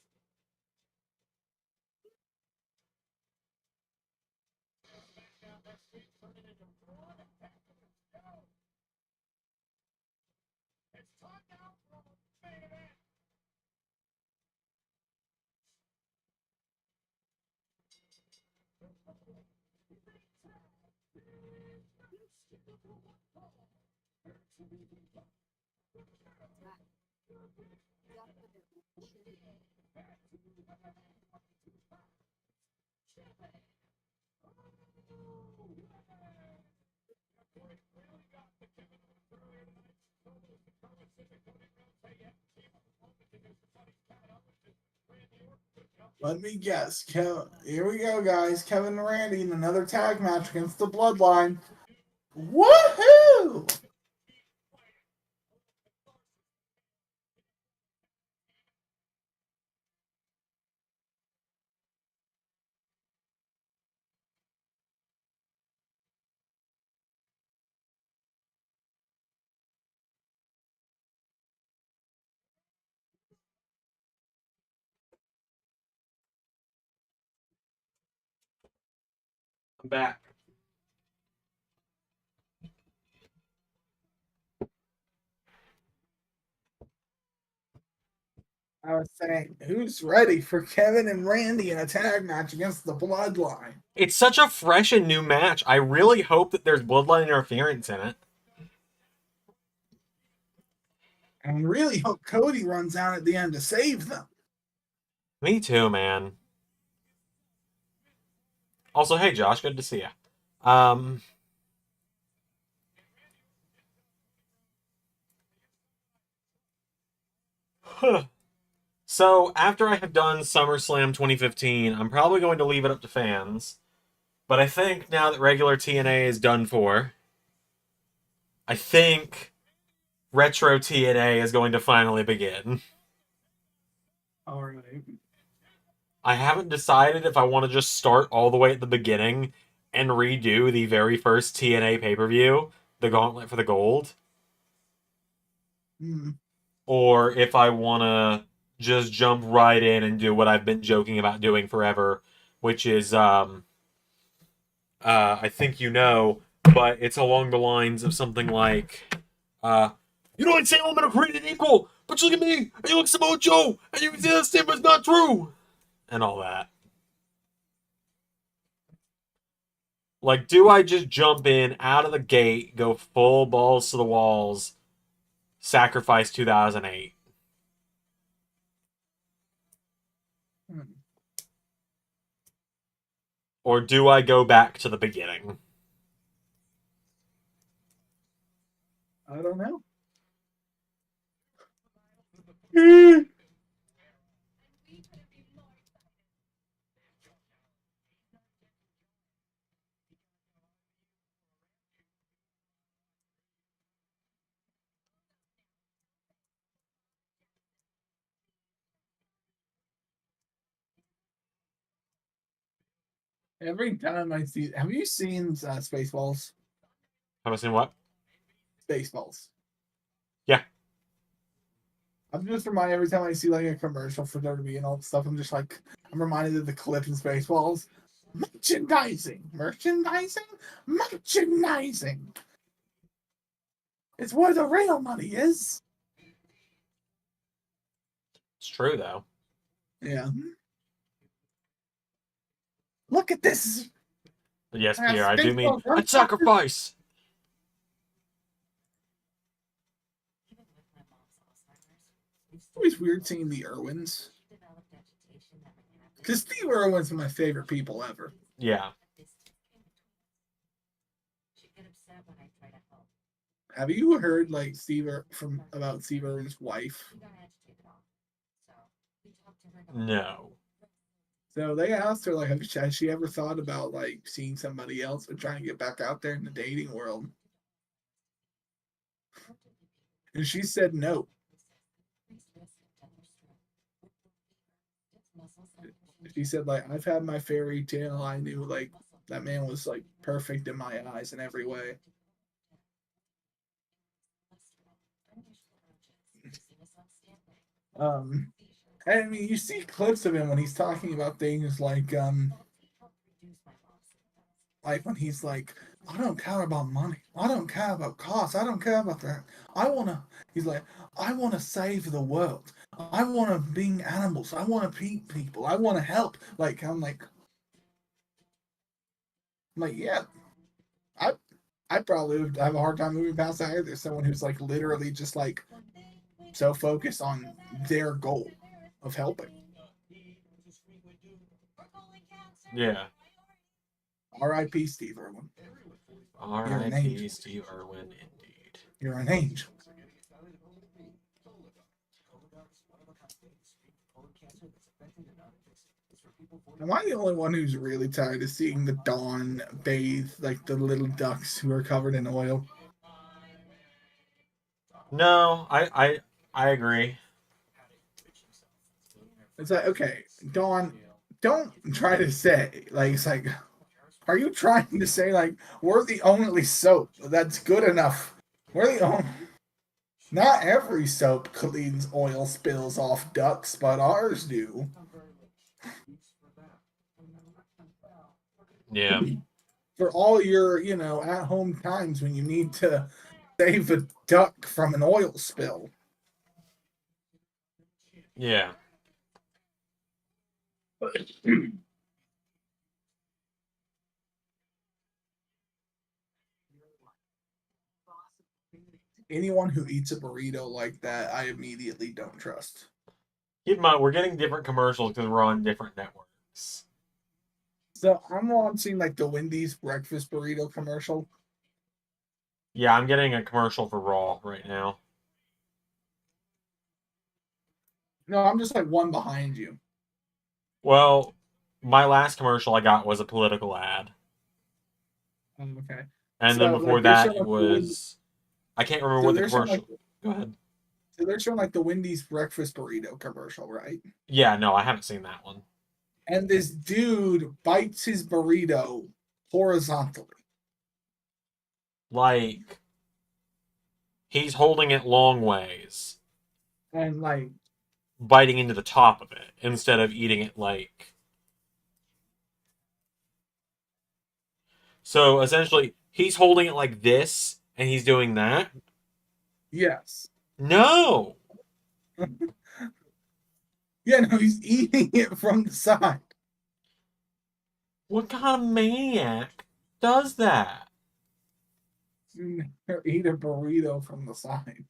It's time now for a main event. Let me guess. Here we go, guys. Kevin and Randy in another tag match against the Bloodline. Woohoo! I'm back. I was saying, who's ready for Kevin and Randy in a tag match against the Bloodline? It's such a fresh and new match. I really hope that there's bloodline interference in it. And I really hope Cody runs out at the end to save them. Me too, man. Also, hey Josh, good to see you. So after I have done SummerSlam 2015, I'm probably going to leave it up to fans. But I think now that regular TNA is done for, I think retro TNA is going to finally begin. All right. I haven't decided if I want to just start all the way at the beginning and redo the very first TNA pay-per-view, the Gauntlet for the Gold, or if I want to just jump right in and do what I've been joking about doing forever, which is, I think you know, but it's along the lines of something like, you know, I'd say all men are created equal, but you look at me, and you look Samoa Joe, and you can see that statement's not true, and all that. Like, do I just jump in out of the gate, go full balls to the walls, sacrifice 2008? Or do I go back to the beginning? I don't know. Every time I see, have you seen Spaceballs? Have I seen what? Spaceballs. Yeah. I'm just reminded every time I see like a commercial for WWE and all that stuff. I'm just like, I'm reminded of the clip in Spaceballs. Merchandising. It's where the real money is. It's true, though. Yeah. Look at this. Yes, Pierre, I do mean a sacrifice. It's always weird seeing the Irwins. Because Steve Irwin's my favorite people ever. Yeah. Have you heard like about Steve Irwin's wife? No. So they asked her like, has she ever thought about like seeing somebody else or trying to get back out there in the dating world? And she said no. She said like, I've had my fairy tale. I knew like that man was like perfect in my eyes in every way. I mean, you see clips of him when he's talking about things like when he's like, I don't care about money. I don't care about costs. I don't care about that. He's like, I want to save the world. I want to being animals. I want to feed people. I want to help. Like, I'm like, yeah, I probably would have a hard time moving past that either. Someone who's like literally just like so focused on their goal of helping. Yeah. R.I.P. Steve Irwin. R.I.P. Steve Irwin, indeed. You're an angel. Am I the only one who's really tired of seeing the Dawn bathe like the little ducks who are covered in oil? No, I agree. It's like, okay, Dawn, don't try to say like it's like, are you trying to say like we're the only soap that's good enough? We're the only. Not every soap cleans oil spills off ducks, but ours do. Yeah. For all your, at-home times when you need to save a duck from an oil spill. Yeah. Anyone who eats a burrito like that, I immediately don't trust. Keep in mind, we're getting different commercials because we're on different networks. So I'm watching like the Wendy's breakfast burrito commercial. Yeah, I'm getting a commercial for Raw right now. No, I'm just like one behind you. Well, my last commercial I got was a political ad. Okay. And then So before like they're that, showing it like the Wendy's, was. I can't remember so what the they're showing like commercial. Go ahead. so they're showing like the Wendy's breakfast burrito commercial, right? Yeah, no, I haven't seen that one. And this dude bites his burrito horizontally. Like, he's holding it long ways, And like biting into the top of it instead of eating it like. So essentially, he's holding it like this, and he's doing that. yes. No! Yeah, no, he's eating it from the side. What kind of maniac does that? Eat a burrito from the side.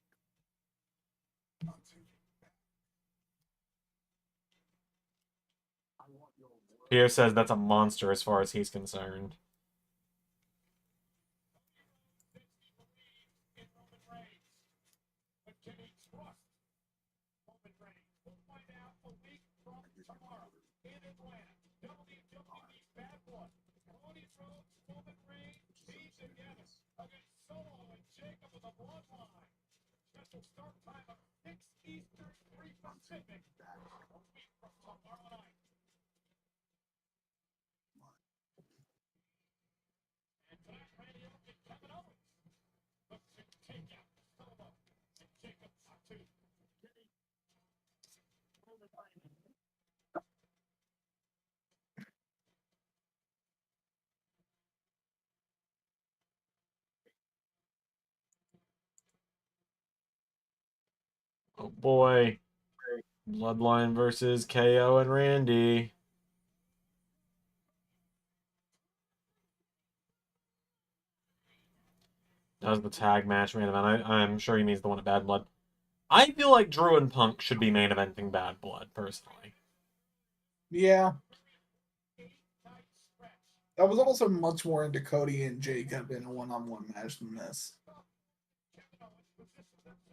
Pierre says that's a monster as far as he's concerned. Oh boy. Bloodline versus KO and Randy. That was the tag match main event. I'm sure he means the one at Bad Blood. I feel like Drew and Punk should be main eventing Bad Blood, personally. Yeah. I was also much more into Cody and Jacob in a one-on-one match than this.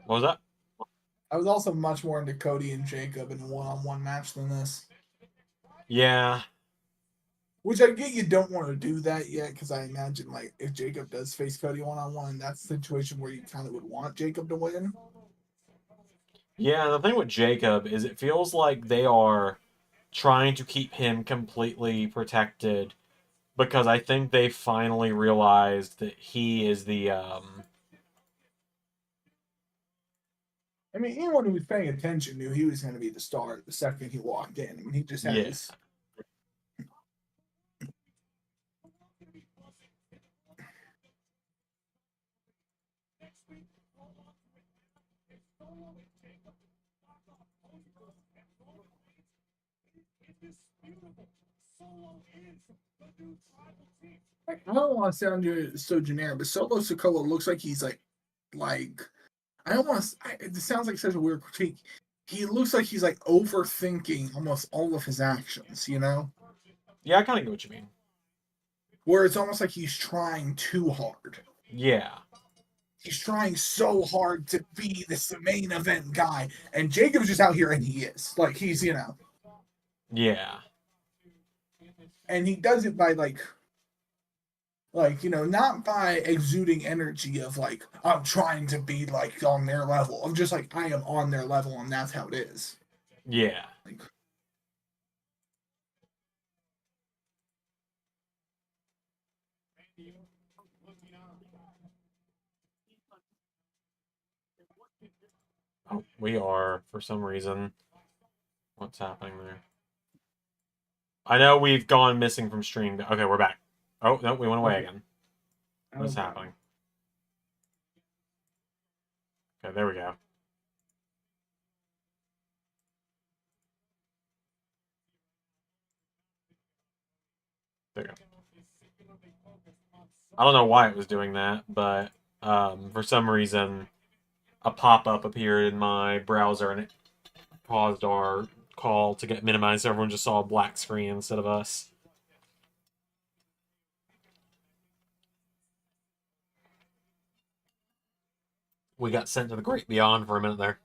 What was that? I was also much more into Cody and Jacob in a one-on-one match than this. Yeah. Which I get you don't want to do that yet, because I imagine like if Jacob does face Cody one-on-one, that's the situation where you kind of would want Jacob to win. Yeah, the thing with Jacob is it feels like they are trying to keep him completely protected because I think they finally realized that he is the I mean, anyone who was paying attention knew he was going to be the star the second he walked in. I mean, he just yeah. has. I don't want to sound so generic, but Solo Sikoa looks like he's like I don't want to. It sounds like such a weird critique. He looks like he's like overthinking almost all of his actions, you know? Yeah, I kind of get what you mean. Where it's almost like he's trying too hard. Yeah. He's trying so hard to be this main event guy, and Jacob's just out here, and he is like he's Yeah. and he does it by not by exuding energy of like I'm trying to be like on their level. I'm just like I am on their level, and that's how it is. Yeah. Like, Oh, we are for some reason. What's happening there? I know we've gone missing from stream. Okay, we're back. Oh, no, we went away again. What's happening? Okay, there we go. I don't know why it was doing that, but for some reason, a pop-up appeared in my browser and it caused our call to get minimized. Everyone just saw a black screen instead of us. We got sent to the great beyond for a minute there.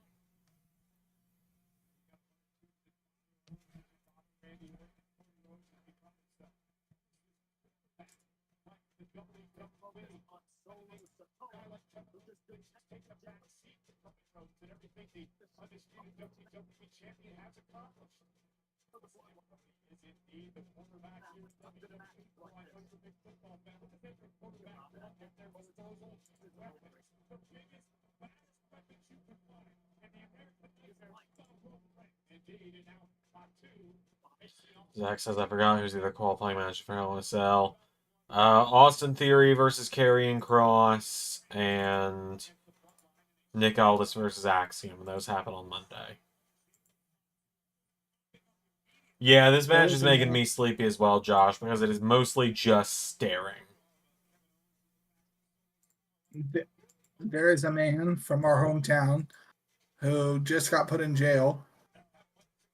Zach says, I forgot who's the other qualifying match for Hell in a Cell. Austin Theory versus Karrion Kross and Nick Aldis versus Axiom. Those happen on Monday. Yeah, this match is making me sleepy as well, Josh, because it is mostly just staring. There is a man from our hometown who just got put in jail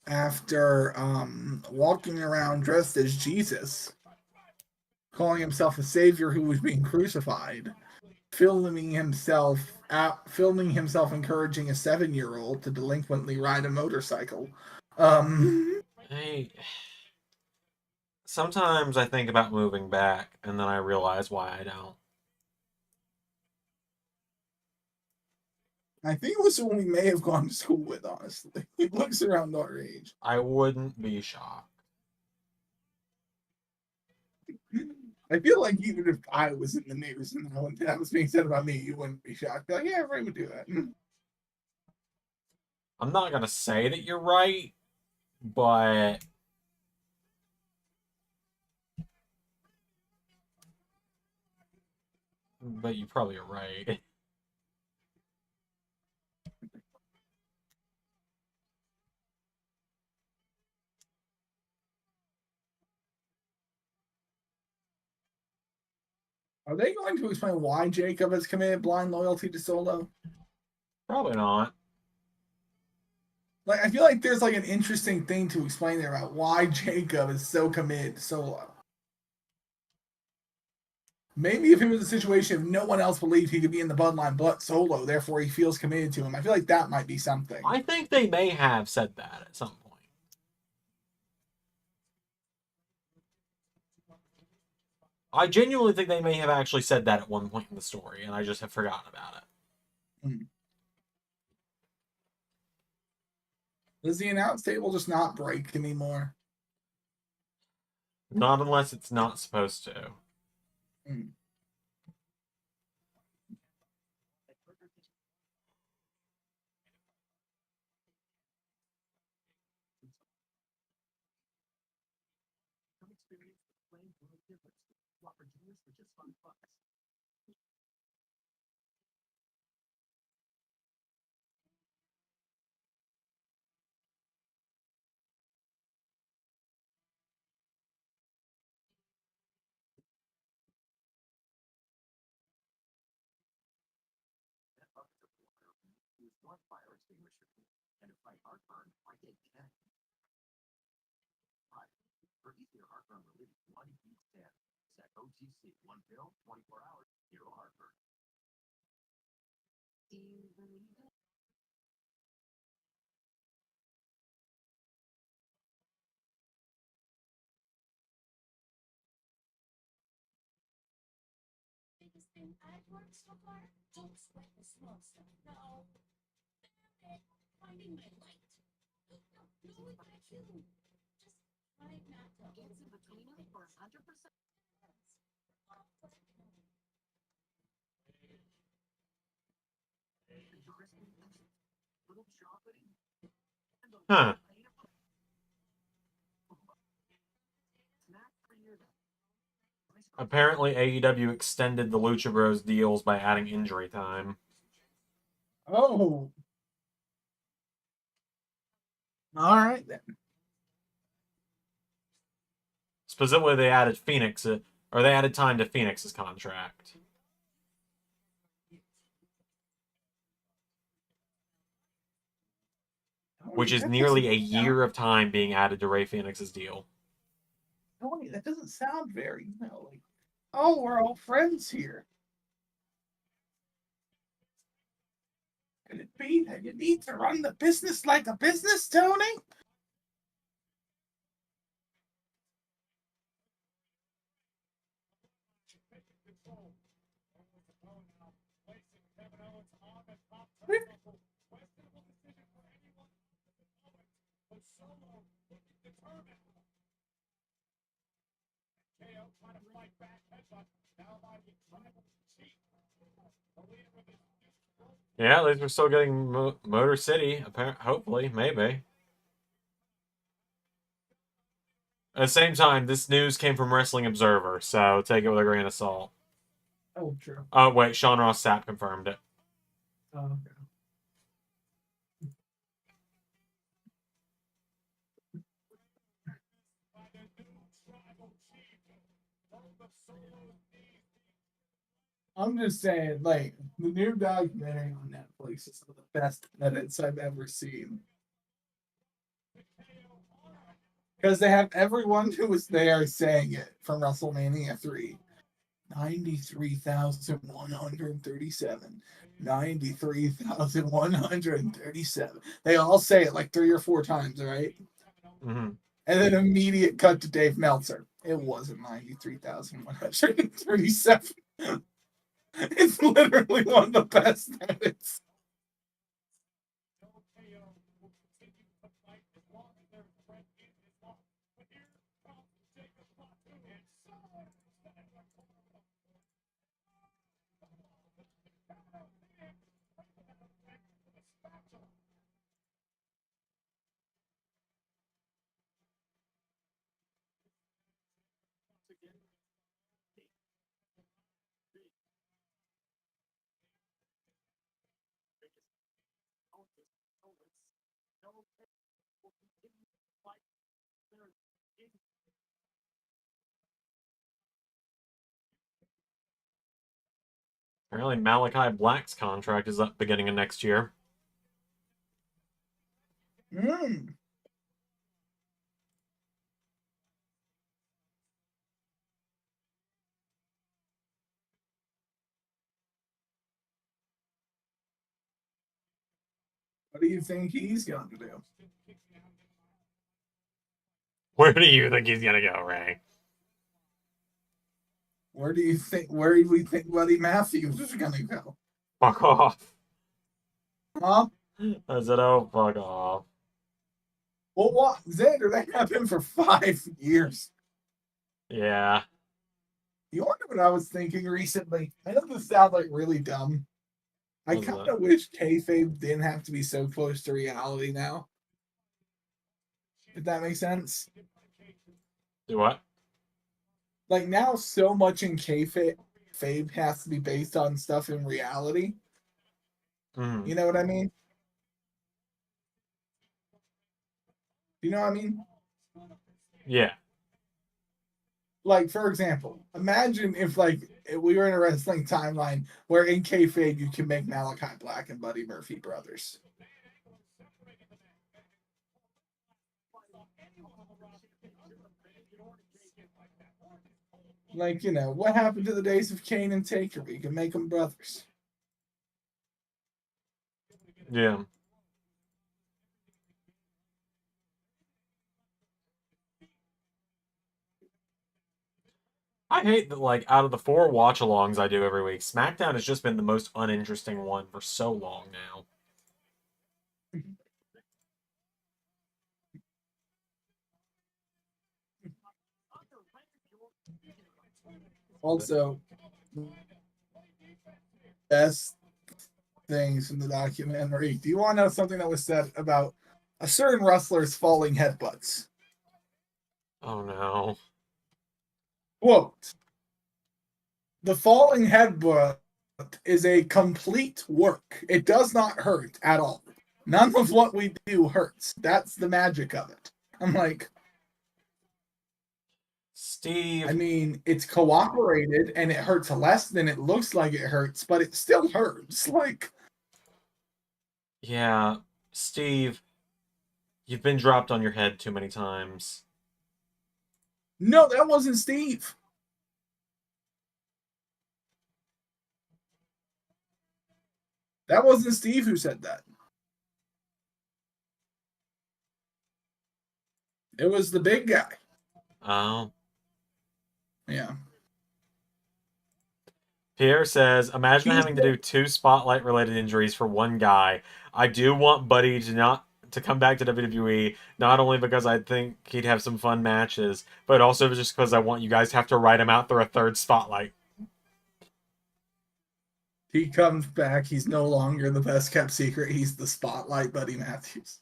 after walking around dressed as Jesus, calling himself a savior who was being crucified, filming himself encouraging a 7-year-old to delinquently ride a motorcycle. Hey, sometimes I think about moving back, and then I realize why I don't. I think it was someone we may have gone to school with, honestly. He looks around our age. I wouldn't be shocked. I feel like even if I was in the news and that was being said about me, you wouldn't be shocked. Be like, yeah, Ray would do that. I'm not going to say that you're right, but you probably are right. Are they going to explain why Jacob has committed blind loyalty to Solo? Probably not. Like, I feel like there's like an interesting thing to explain there about why Jacob is so committed to Solo. Maybe if it was a situation if no one else believed he could be in the bloodline but Solo, therefore he feels committed to him. I feel like that might be something. I think they may have said that at some point. I genuinely think they may have actually said that at one point in the story, and I just have forgotten about it. Does the announce table just not break anymore? Not unless it's not supposed to. Biggest thing I've learned so far, don't sweat the small stuff. No. Finding my light. No, no, it's you. Just try not to answer between them for 100%. Huh. Apparently, AEW extended the Lucha Bros deals by adding injury time. Oh. All right, then. Specifically, they added Phoenix. Or they added time to Phoenix's contract. Which is That nearly a doesn't sound- year of time being added to Ray Phoenix's deal. Tony, that doesn't sound very, like, oh, we're all friends here. Could it be that you need to run the business like a business, Tony? Yeah, at least we're still getting Motor City. Hopefully, maybe. At the same time, this news came from Wrestling Observer, so take it with a grain of salt. Oh, true. Oh, wait, Sean Ross Sapp confirmed it. Oh, okay. I'm just saying, like, the new documentary on Netflix is one of the best edits I've ever seen. Because they have everyone who was there saying it from WrestleMania 3. 93,137. 93,137. They all say it like 3 or 4 times, right? Mm-hmm. And then immediate cut to Dave Meltzer. It wasn't 93,137. It's literally one of the best edits. Apparently, Malachi Black's contract is up beginning of next year. Mm. What do you think he's going to do? Where do you think he's gonna go, Ray? Where do we think Buddy Matthews is going to go? Fuck off. Huh? I said, oh, fuck off. Well, what? Xander, they have him for 5 years. Yeah. You wonder what I was thinking recently? I know this sounds like really dumb. I What's kind that? of wish kayfabe didn't have to be so close to reality now. If that makes sense. Do what? Like now, so much in kayfabe has to be based on stuff in reality. Mm. You know what I mean? You know what I mean? Yeah. Like, for example, imagine if like we were in a wrestling timeline where in kayfabe you can make Malachi Black and Buddy Murphy brothers. Like, you know, what happened to the days of Kane and Taker? We can make them brothers. Yeah. I hate that, like, out of the 4 watch-alongs I do every week, SmackDown has just been the most uninteresting one for so long now. Also, best things from the documentary. Do you want to know something that was said about a certain wrestler's falling headbutts? Oh, no. Quote, the falling headbutt is a complete work. It does not hurt at all. None of what we do hurts. That's the magic of it. I'm like, Steve. I mean, it's cooperated and it hurts less than it looks like it hurts, but it still hurts. Like, yeah, Steve, you've been dropped on your head too many times. no, that wasn't Steve. That wasn't Steve who said that. It was the big guy. Oh. Yeah. Pierre says, imagine having to do 2 spotlight-related injuries for one guy. I do want Buddy to come back to WWE, not only because I think he'd have some fun matches, but also just because I want you guys to have to write him out through a 3rd spotlight. He comes back. He's no longer the best kept secret. He's the spotlight Buddy Matthews.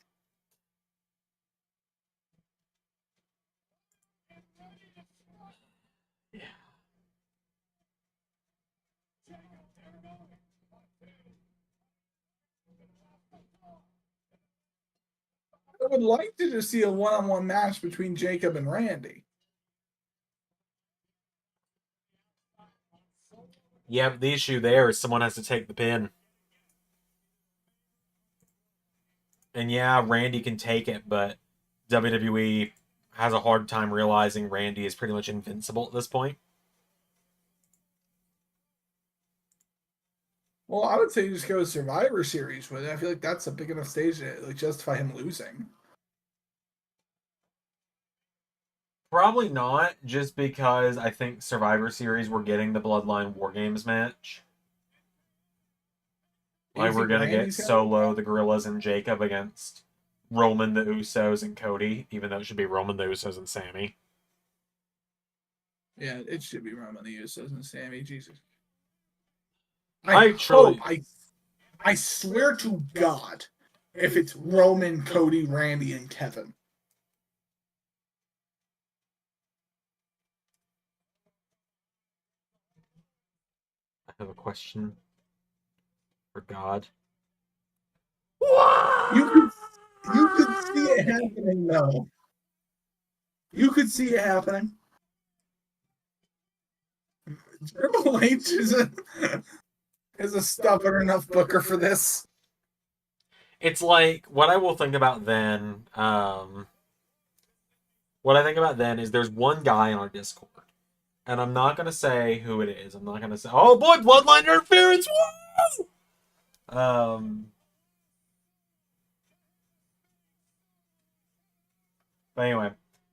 I would like to just see a one-on-one match between Jacob and Randy. Yeah, but the issue there is someone has to take the pin. And yeah, Randy can take it, but WWE has a hard time realizing Randy is pretty much invincible at this point. Well, I would say just go Survivor Series with it. I feel like that's a big enough stage to like justify him losing. Probably not, just because I think Survivor Series we're getting the Bloodline War Games match. Like we're gonna get Solo, the Gorillas, and Jacob against Roman, the Usos, and Cody, even though it should be Roman, the Usos, and Sammy. Yeah, it should be Roman, the Usos, and Sammy. Jesus. I swear to God, if it's Roman, Cody, Randy, and Kevin. I have a question for God. You could see it happening, though. You could see it happening. Triple H is a stubborn enough booker for this. It's like, what I will think about then, what I think about then is there's one guy on our Discord, and I'm not going to say who it is. I'm not going to say, oh boy, Bloodline interference, woo! But anyway,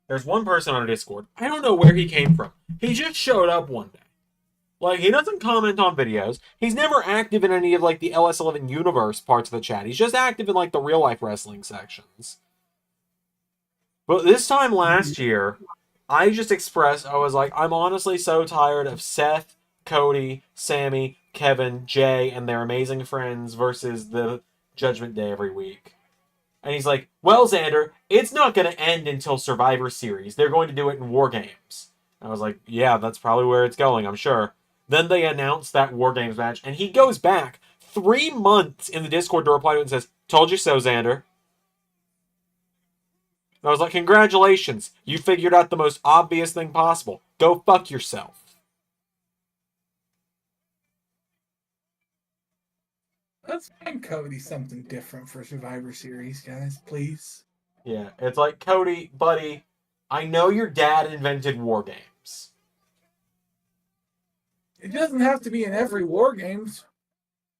there's one person on our Discord. I don't know where he came from. He just showed up one day. Like, he doesn't comment on videos. He's never active in any of, like, the LS11 universe parts of the chat. He's just active in, like, the real-life wrestling sections. But this time last year, I just expressed, I was like, I'm honestly so tired of Seth, Cody, Sammy, Kevin, Jay, and their amazing friends versus the Judgment Day every week. And he's like, well, Xander, it's not going to end until Survivor Series. They're going to do it in War Games. I was like, yeah, that's probably where it's going, I'm sure. Then they announced that War Games match, and he goes back 3 months in the Discord to reply to it and says, told you so, Xander. And I was like, congratulations. You figured out the most obvious thing possible. Go fuck yourself. Let's find Cody something different for Survivor Series, guys, please. Yeah, it's like, Cody, buddy, I know your dad invented War Games. It doesn't have to be in every War Games.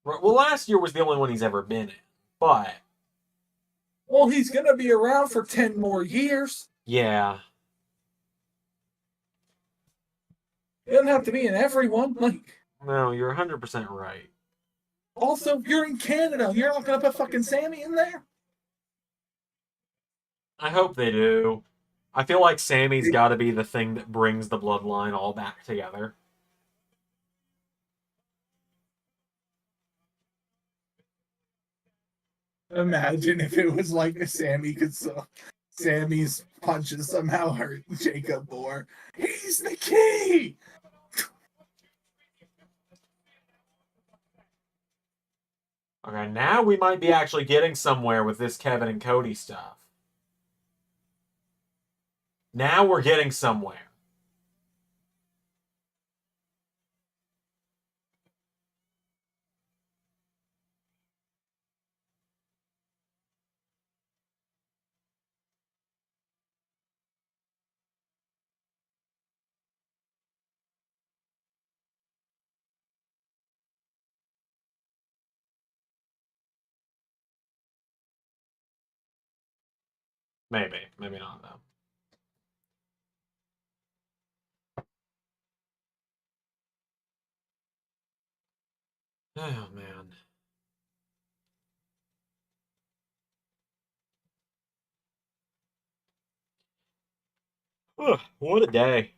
Well, last year was the only one he's ever been in, but... Well, he's going to be around for 10 more years. Yeah. It doesn't have to be in every one. Like, No, you're 100% right. also, you're in Canada. You're not going to put fucking Sammy in there? I hope they do. I feel like Sammy's got to be the thing that brings the bloodline all back together. Imagine if it was like a Sammy's punches somehow hurt Jacob more. He's the key! Okay, now we might be actually getting somewhere with this Kevin and Cody stuff. Now we're getting somewhere. Maybe not though. Oh man. Ugh, what a day.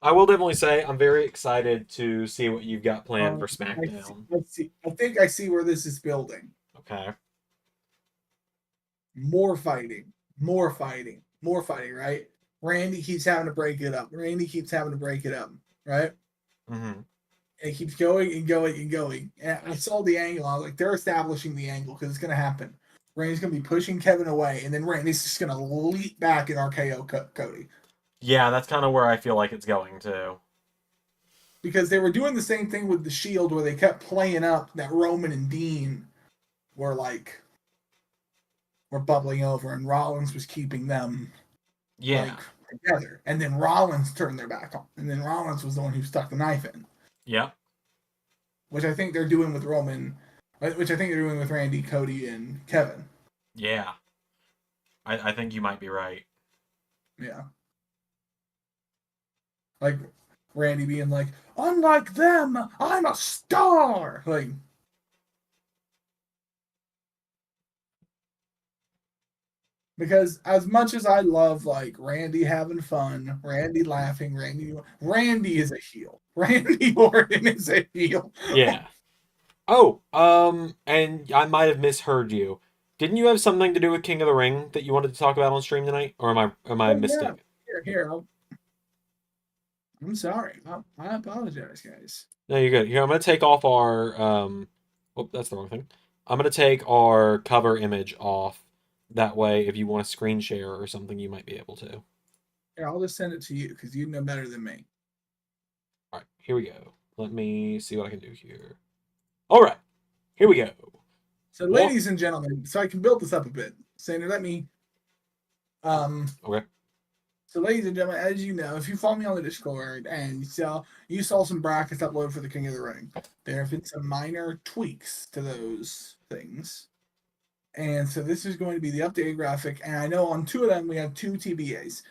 I will definitely say I'm very excited to see what you've got planned for SmackDown. I think I see where this is building. Okay. More fighting, more fighting, more fighting, right? Randy keeps having to break it up. Randy keeps having to break it up, right? Mm-hmm. And it keeps going and going and going. And I saw the angle. I was like, they're establishing the angle because it's going to happen. Randy's going to be pushing Kevin away, and then Randy's just going to leap back and RKO Cody. Yeah, that's kind of where I feel like it's going to. Because they were doing the same thing with the Shield where they kept playing up that Roman and Dean were bubbling over, and Rollins was keeping them together. And then Rollins turned their back on. And then Rollins was the one who stuck the knife in. Yeah. Which I think they're doing with Roman, which I think they're doing with Randy, Cody, and Kevin. Yeah. I think you might be right. Yeah. Like Randy being like, unlike them, I'm a star. Like, because as much as I love like Randy having fun, Randy laughing, Randy is a heel. Randy Orton is a heel. Yeah. Oh, and I might have misheard you. Didn't you have something to do with King of the Ring that you wanted to talk about on stream tonight, or am I mistaken? Here. I'm sorry. I apologize, guys. No, you're good. Here, I'm gonna take off our Oh, that's the wrong thing. I'm gonna take our cover image off. That way, if you want to screen share or something, you might be able to. Here, I'll just send it to you because you know better than me. All right, here we go. Let me see what I can do here. All right, here we go. So, ladies and gentlemen, so I can build this up a bit. Sander, let me. Okay. So, ladies and gentlemen, as you know, if you follow me on the Discord and you saw some brackets uploaded for the King of the Ring, there have been some minor tweaks to those things. And so this is going to be the updated graphic. And I know on two of them we have two TBAs.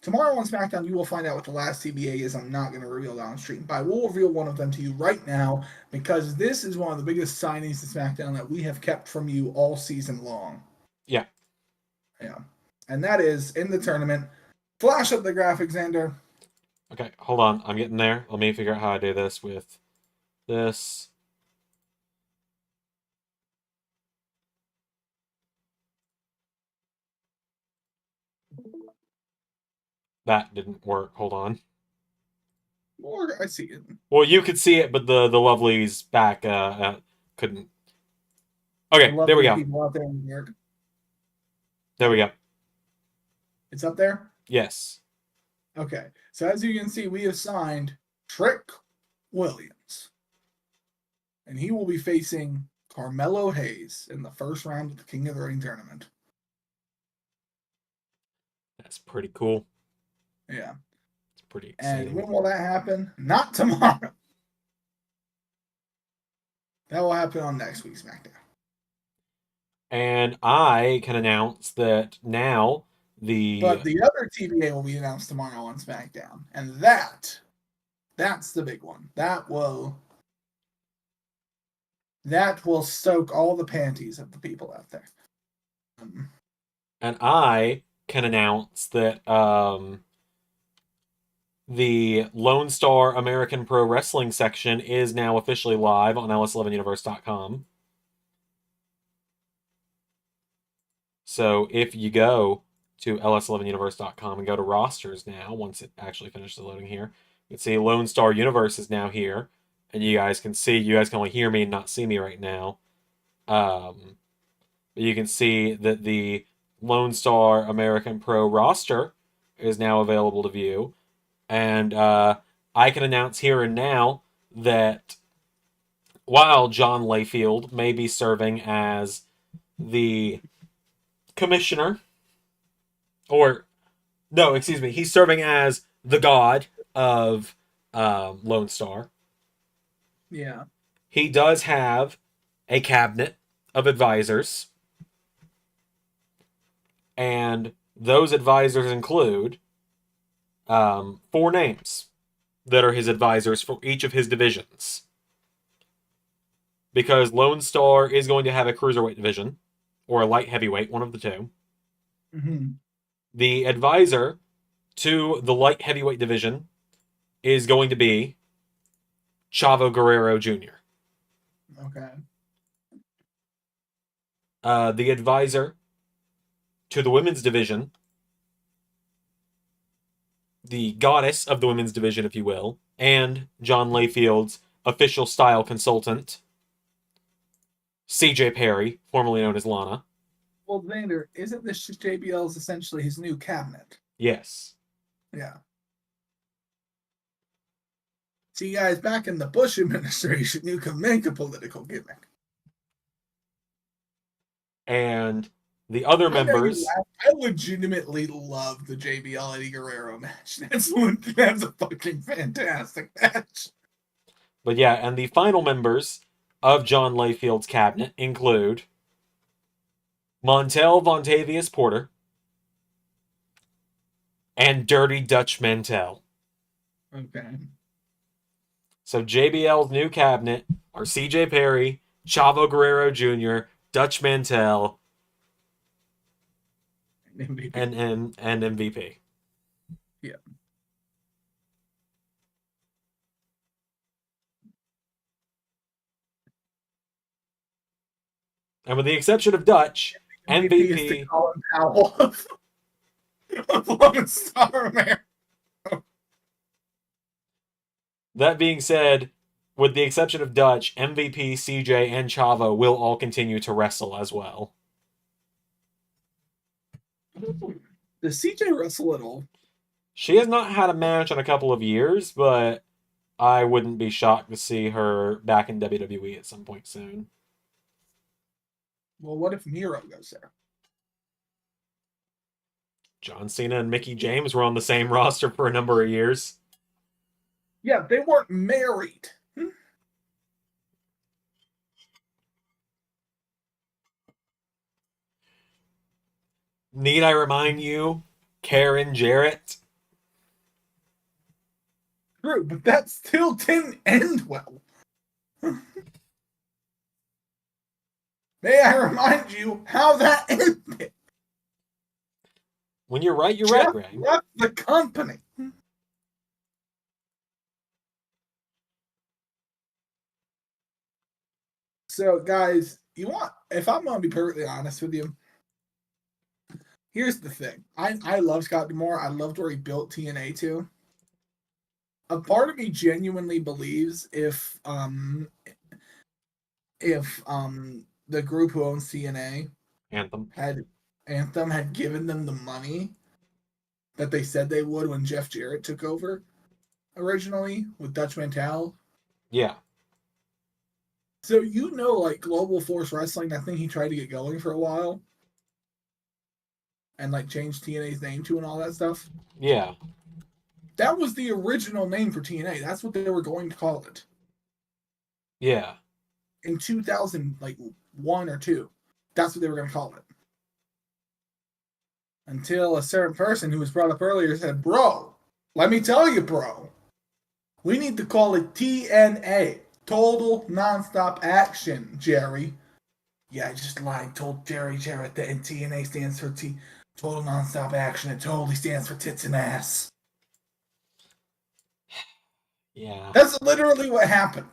Tomorrow on SmackDown, you will find out what the last TBA is. I'm not going to reveal that on stream, but I will reveal one of them to you right now because this is one of the biggest signings to SmackDown that we have kept from you all season long. Yeah. Yeah. And that is in the tournament. Flash up the graphic, Xander. Okay, hold on. I'm getting there. Let me figure out how I do this with this. That didn't work. Hold on. Or I see it. Well, you could see it, but the lovelies back couldn't. Okay, there we go. People out there in New York. There we go. It's up there? Yes. Okay. So as you can see, we have signed Trick Williams. And he will be facing Carmelo Hayes in the first round of the King of the Ring tournament. That's pretty cool. Yeah. It's pretty exciting. And when will that happen? Not tomorrow. That will happen on next week's SmackDown. And I can announce that now But the other TBA will be announced tomorrow on SmackDown. And that's the big one. That will soak all the panties of the people out there. And I can announce that the Lone Star American Pro Wrestling section is now officially live on ls11universe.com. So if you go to ls11universe.com and go to rosters now, once it actually finishes loading here, you can see Lone Star Universe is now here. And you guys can only hear me and not see me right now. You can see that the Lone Star American Pro roster is now available to view. And I can announce here and now that while John Layfield may be serving as the commissioner, he's serving as the god of Lone Star. Yeah. He does have a cabinet of advisors. And those advisors include 4 names that are his advisors for each of his divisions. Because Lone Star is going to have a cruiserweight division, or a light heavyweight, one of the two. Mm-hmm. The advisor to the light heavyweight division is going to be Chavo Guerrero Jr. Okay. The advisor to the women's division, the goddess of the women's division, if you will, and John Layfield's official style consultant, CJ Perry, formerly known as Lana. Well, Vander, isn't this JBL's essentially his new cabinet? Yes. Yeah. See, guys, back in the Bush administration, you can make a political gimmick. And the other I know you members. laugh. I legitimately love the JBL Eddie Guerrero match. That's a fucking fantastic match. But yeah, and the final members of John Layfield's cabinet include Montel Vontavious Porter and Dirty Dutch Mantel. Okay. So JBL's new cabinet are CJ Perry, Chavo Guerrero Jr., Dutch Mantel, MVP. and MVP. Yeah. And with the exception of Dutch, MVP is the MVP. Colin Powell of Lone Star America. That being said, with the exception of Dutch, MVP, CJ, and Chavo will all continue to wrestle as well. Does CJ wrestle at all? She has not had a match in a couple of years, but I wouldn't be shocked to see her back in WWE at some point soon. Well, what if Miro goes there? John Cena and Mickey James were on the same roster for a number of years. Yeah, they weren't married. Need I remind you, Karen Jarrett? True, but that still didn't end well. May I remind you how that ended? When you're right, you're Jeff right, Ray. left the company. So, guys, if I'm going to be perfectly honest with you, here's the thing. I love Scott D'Amore. I loved where he built TNA to. A part of me genuinely believes if the group who owns TNA Anthem had given them the money that they said they would when Jeff Jarrett took over originally with Dutch Mantel. Yeah. So like Global Force Wrestling, I think he tried to get going for a while. And like change TNA's name to and all that stuff. Yeah. That was the original name for TNA. That's what they were going to call it. Yeah. In 2001 or 2. That's what they were going to call it. Until a certain person who was brought up earlier said, bro, let me tell you, bro. We need to call it TNA. Total Nonstop Action, Jerry. Yeah, I just lied. Told Jerry Jarrett that TNA stands for Total Nonstop Action. It totally stands for tits and ass. Yeah. That's literally what happened.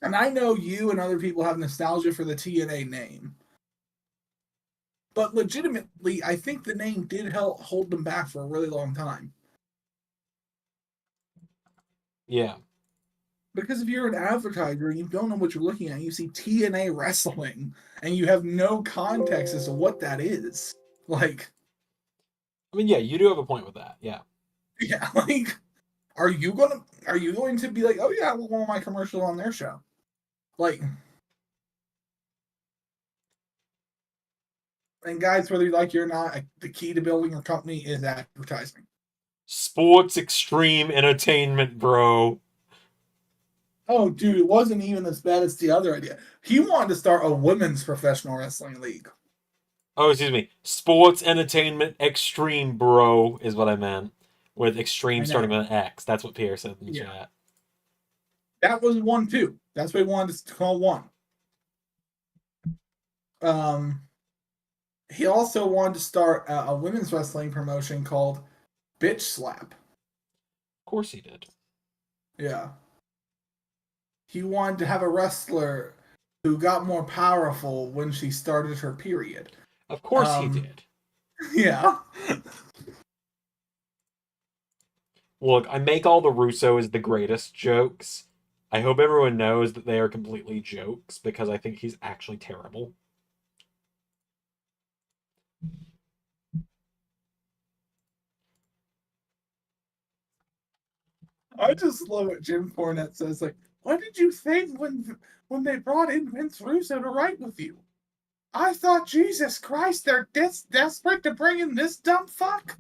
And I know you and other people have nostalgia for the TNA name. But legitimately, I think the name did help hold them back for a really long time. Yeah. Because if you're an advertiser and you don't know what you're looking at, you see TNA wrestling, and you have no context as to what that is. Like, I mean, yeah, you do have a point with that. Yeah. yeah, like, are you going to be like, oh yeah, we'll want my commercial on their show? Like, and guys, whether you like it or not, the key to building your company is advertising. Sports extreme entertainment, bro. Oh, dude, it wasn't even as bad as the other idea. He wanted to start a women's professional wrestling league. Oh, excuse me. Sports Entertainment Extreme, bro, is what I meant. With I extreme starting know. with an X. That's what Pierre said in the Yeah. chat. That was one too. That's what he wanted to call one. He also wanted to start a women's wrestling promotion called Bitch Slap. Of course he did. Yeah. He wanted to have a wrestler who got more powerful when she started her period. Of course he did. Yeah. Look, I make all the Russos the greatest jokes. I hope everyone knows that they are completely jokes because I think he's actually terrible. I just love what Jim Cornette says. Like, what did you think when they brought in Vince Russo to write with you? I thought, Jesus Christ, they're this desperate to bring in this dumb fuck.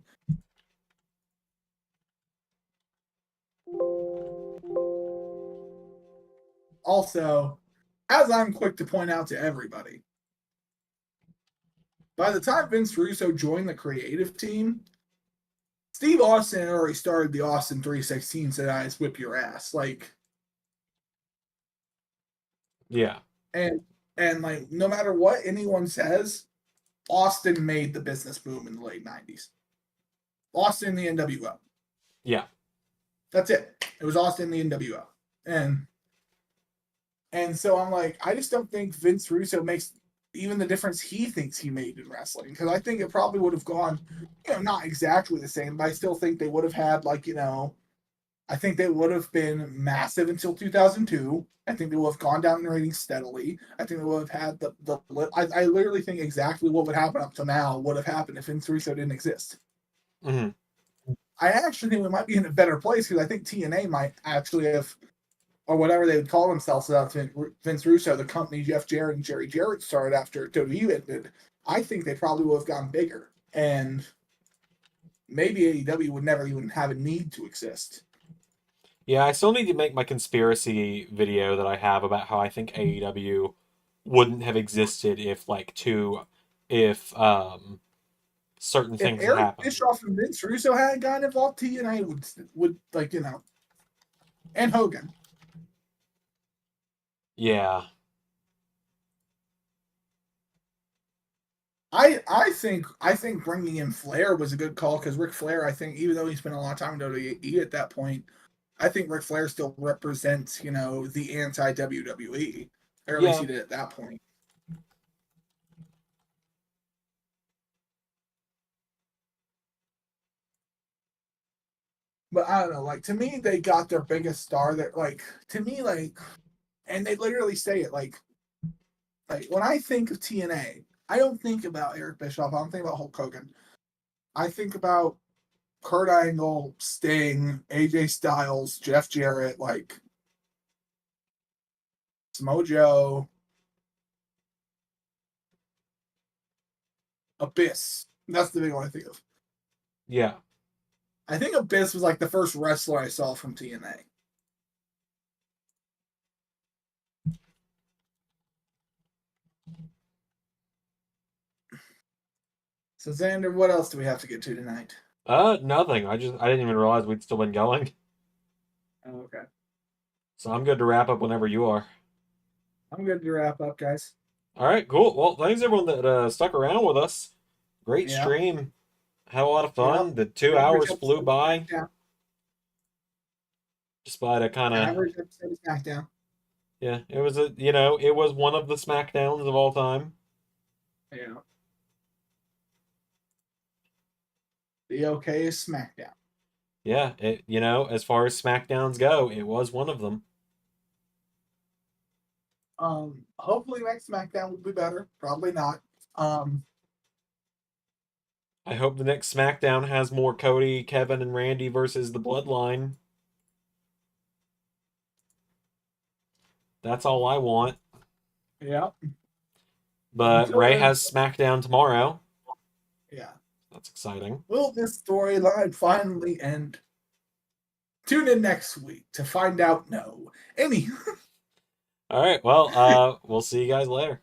Also, as I'm quick to point out to everybody, by the time Vince Russo joined the creative team, Steve Austin had already started the Austin 316 said I just whip your ass. Like, Yeah. and like no matter what anyone says, Austin made the business boom in the late 90s. Austin the NWO. Yeah. That's it. It was Austin the NWO. And so I'm like, I just don't think Vince Russo makes even the difference he thinks he made in wrestling. Because I think it probably would have gone, not exactly the same, but I still think they would have had I think they would have been massive until 2002. I think they would have gone down in ratings steadily. I think they would have had I literally think exactly what would happen up to now would have happened if Vince Russo didn't exist. Mm-hmm. I actually think we might be in a better place because I think TNA might actually have, or whatever they would call themselves without Vince Russo, the company Jeff Jarrett and Jerry Jarrett started after WWE ended. I think they probably would have gone bigger. And maybe AEW would never even have a need to exist. Yeah, I still need to make my conspiracy video that I have about how I think AEW wouldn't have existed if certain If things had Eric happened. Bischoff and Vince Russo hadn't gotten involved, TNA would and Hogan. Yeah. I think bringing in Flair was a good call because Ric Flair, I think, even though he spent a lot of time in WWE at that point, I think Ric Flair still represents, the anti WWE, or at least he did at that point. But I don't know, like to me, they got their biggest star that, and they literally say it like when I think of TNA, I don't think about Eric Bischoff. I don't think about Hulk Hogan. I think about Kurt Angle, Sting, AJ Styles, Jeff Jarrett, like Samoa Joe, Abyss. That's the big one I think of. Yeah. I think Abyss was like the first wrestler I saw from TNA. So Xander, what else do we have to get to tonight? Nothing. I didn't even realize we'd still been going. Oh, okay. So I'm good to wrap up whenever you are. I'm good to wrap up, guys. All right, cool. Well, thanks everyone that stuck around with us. Great Yeah. stream. Had a lot of fun. Yep. The 2 hours flew by. Yeah. Despite a kind of Average episode of SmackDown. yeah, it was one of the SmackDowns of all time. Yeah. The OK is SmackDown. Yeah, as far as SmackDowns go, it was one of them. Hopefully next SmackDown will be better. Probably not. I hope the next SmackDown has more Cody, Kevin, and Randy versus the Bloodline. That's all I want. Yeah. But Until Ray then- has SmackDown tomorrow. Yeah. That's exciting. Will this storyline finally end? Tune in next week to find out no. Anywho. All right. Well, we'll see you guys later.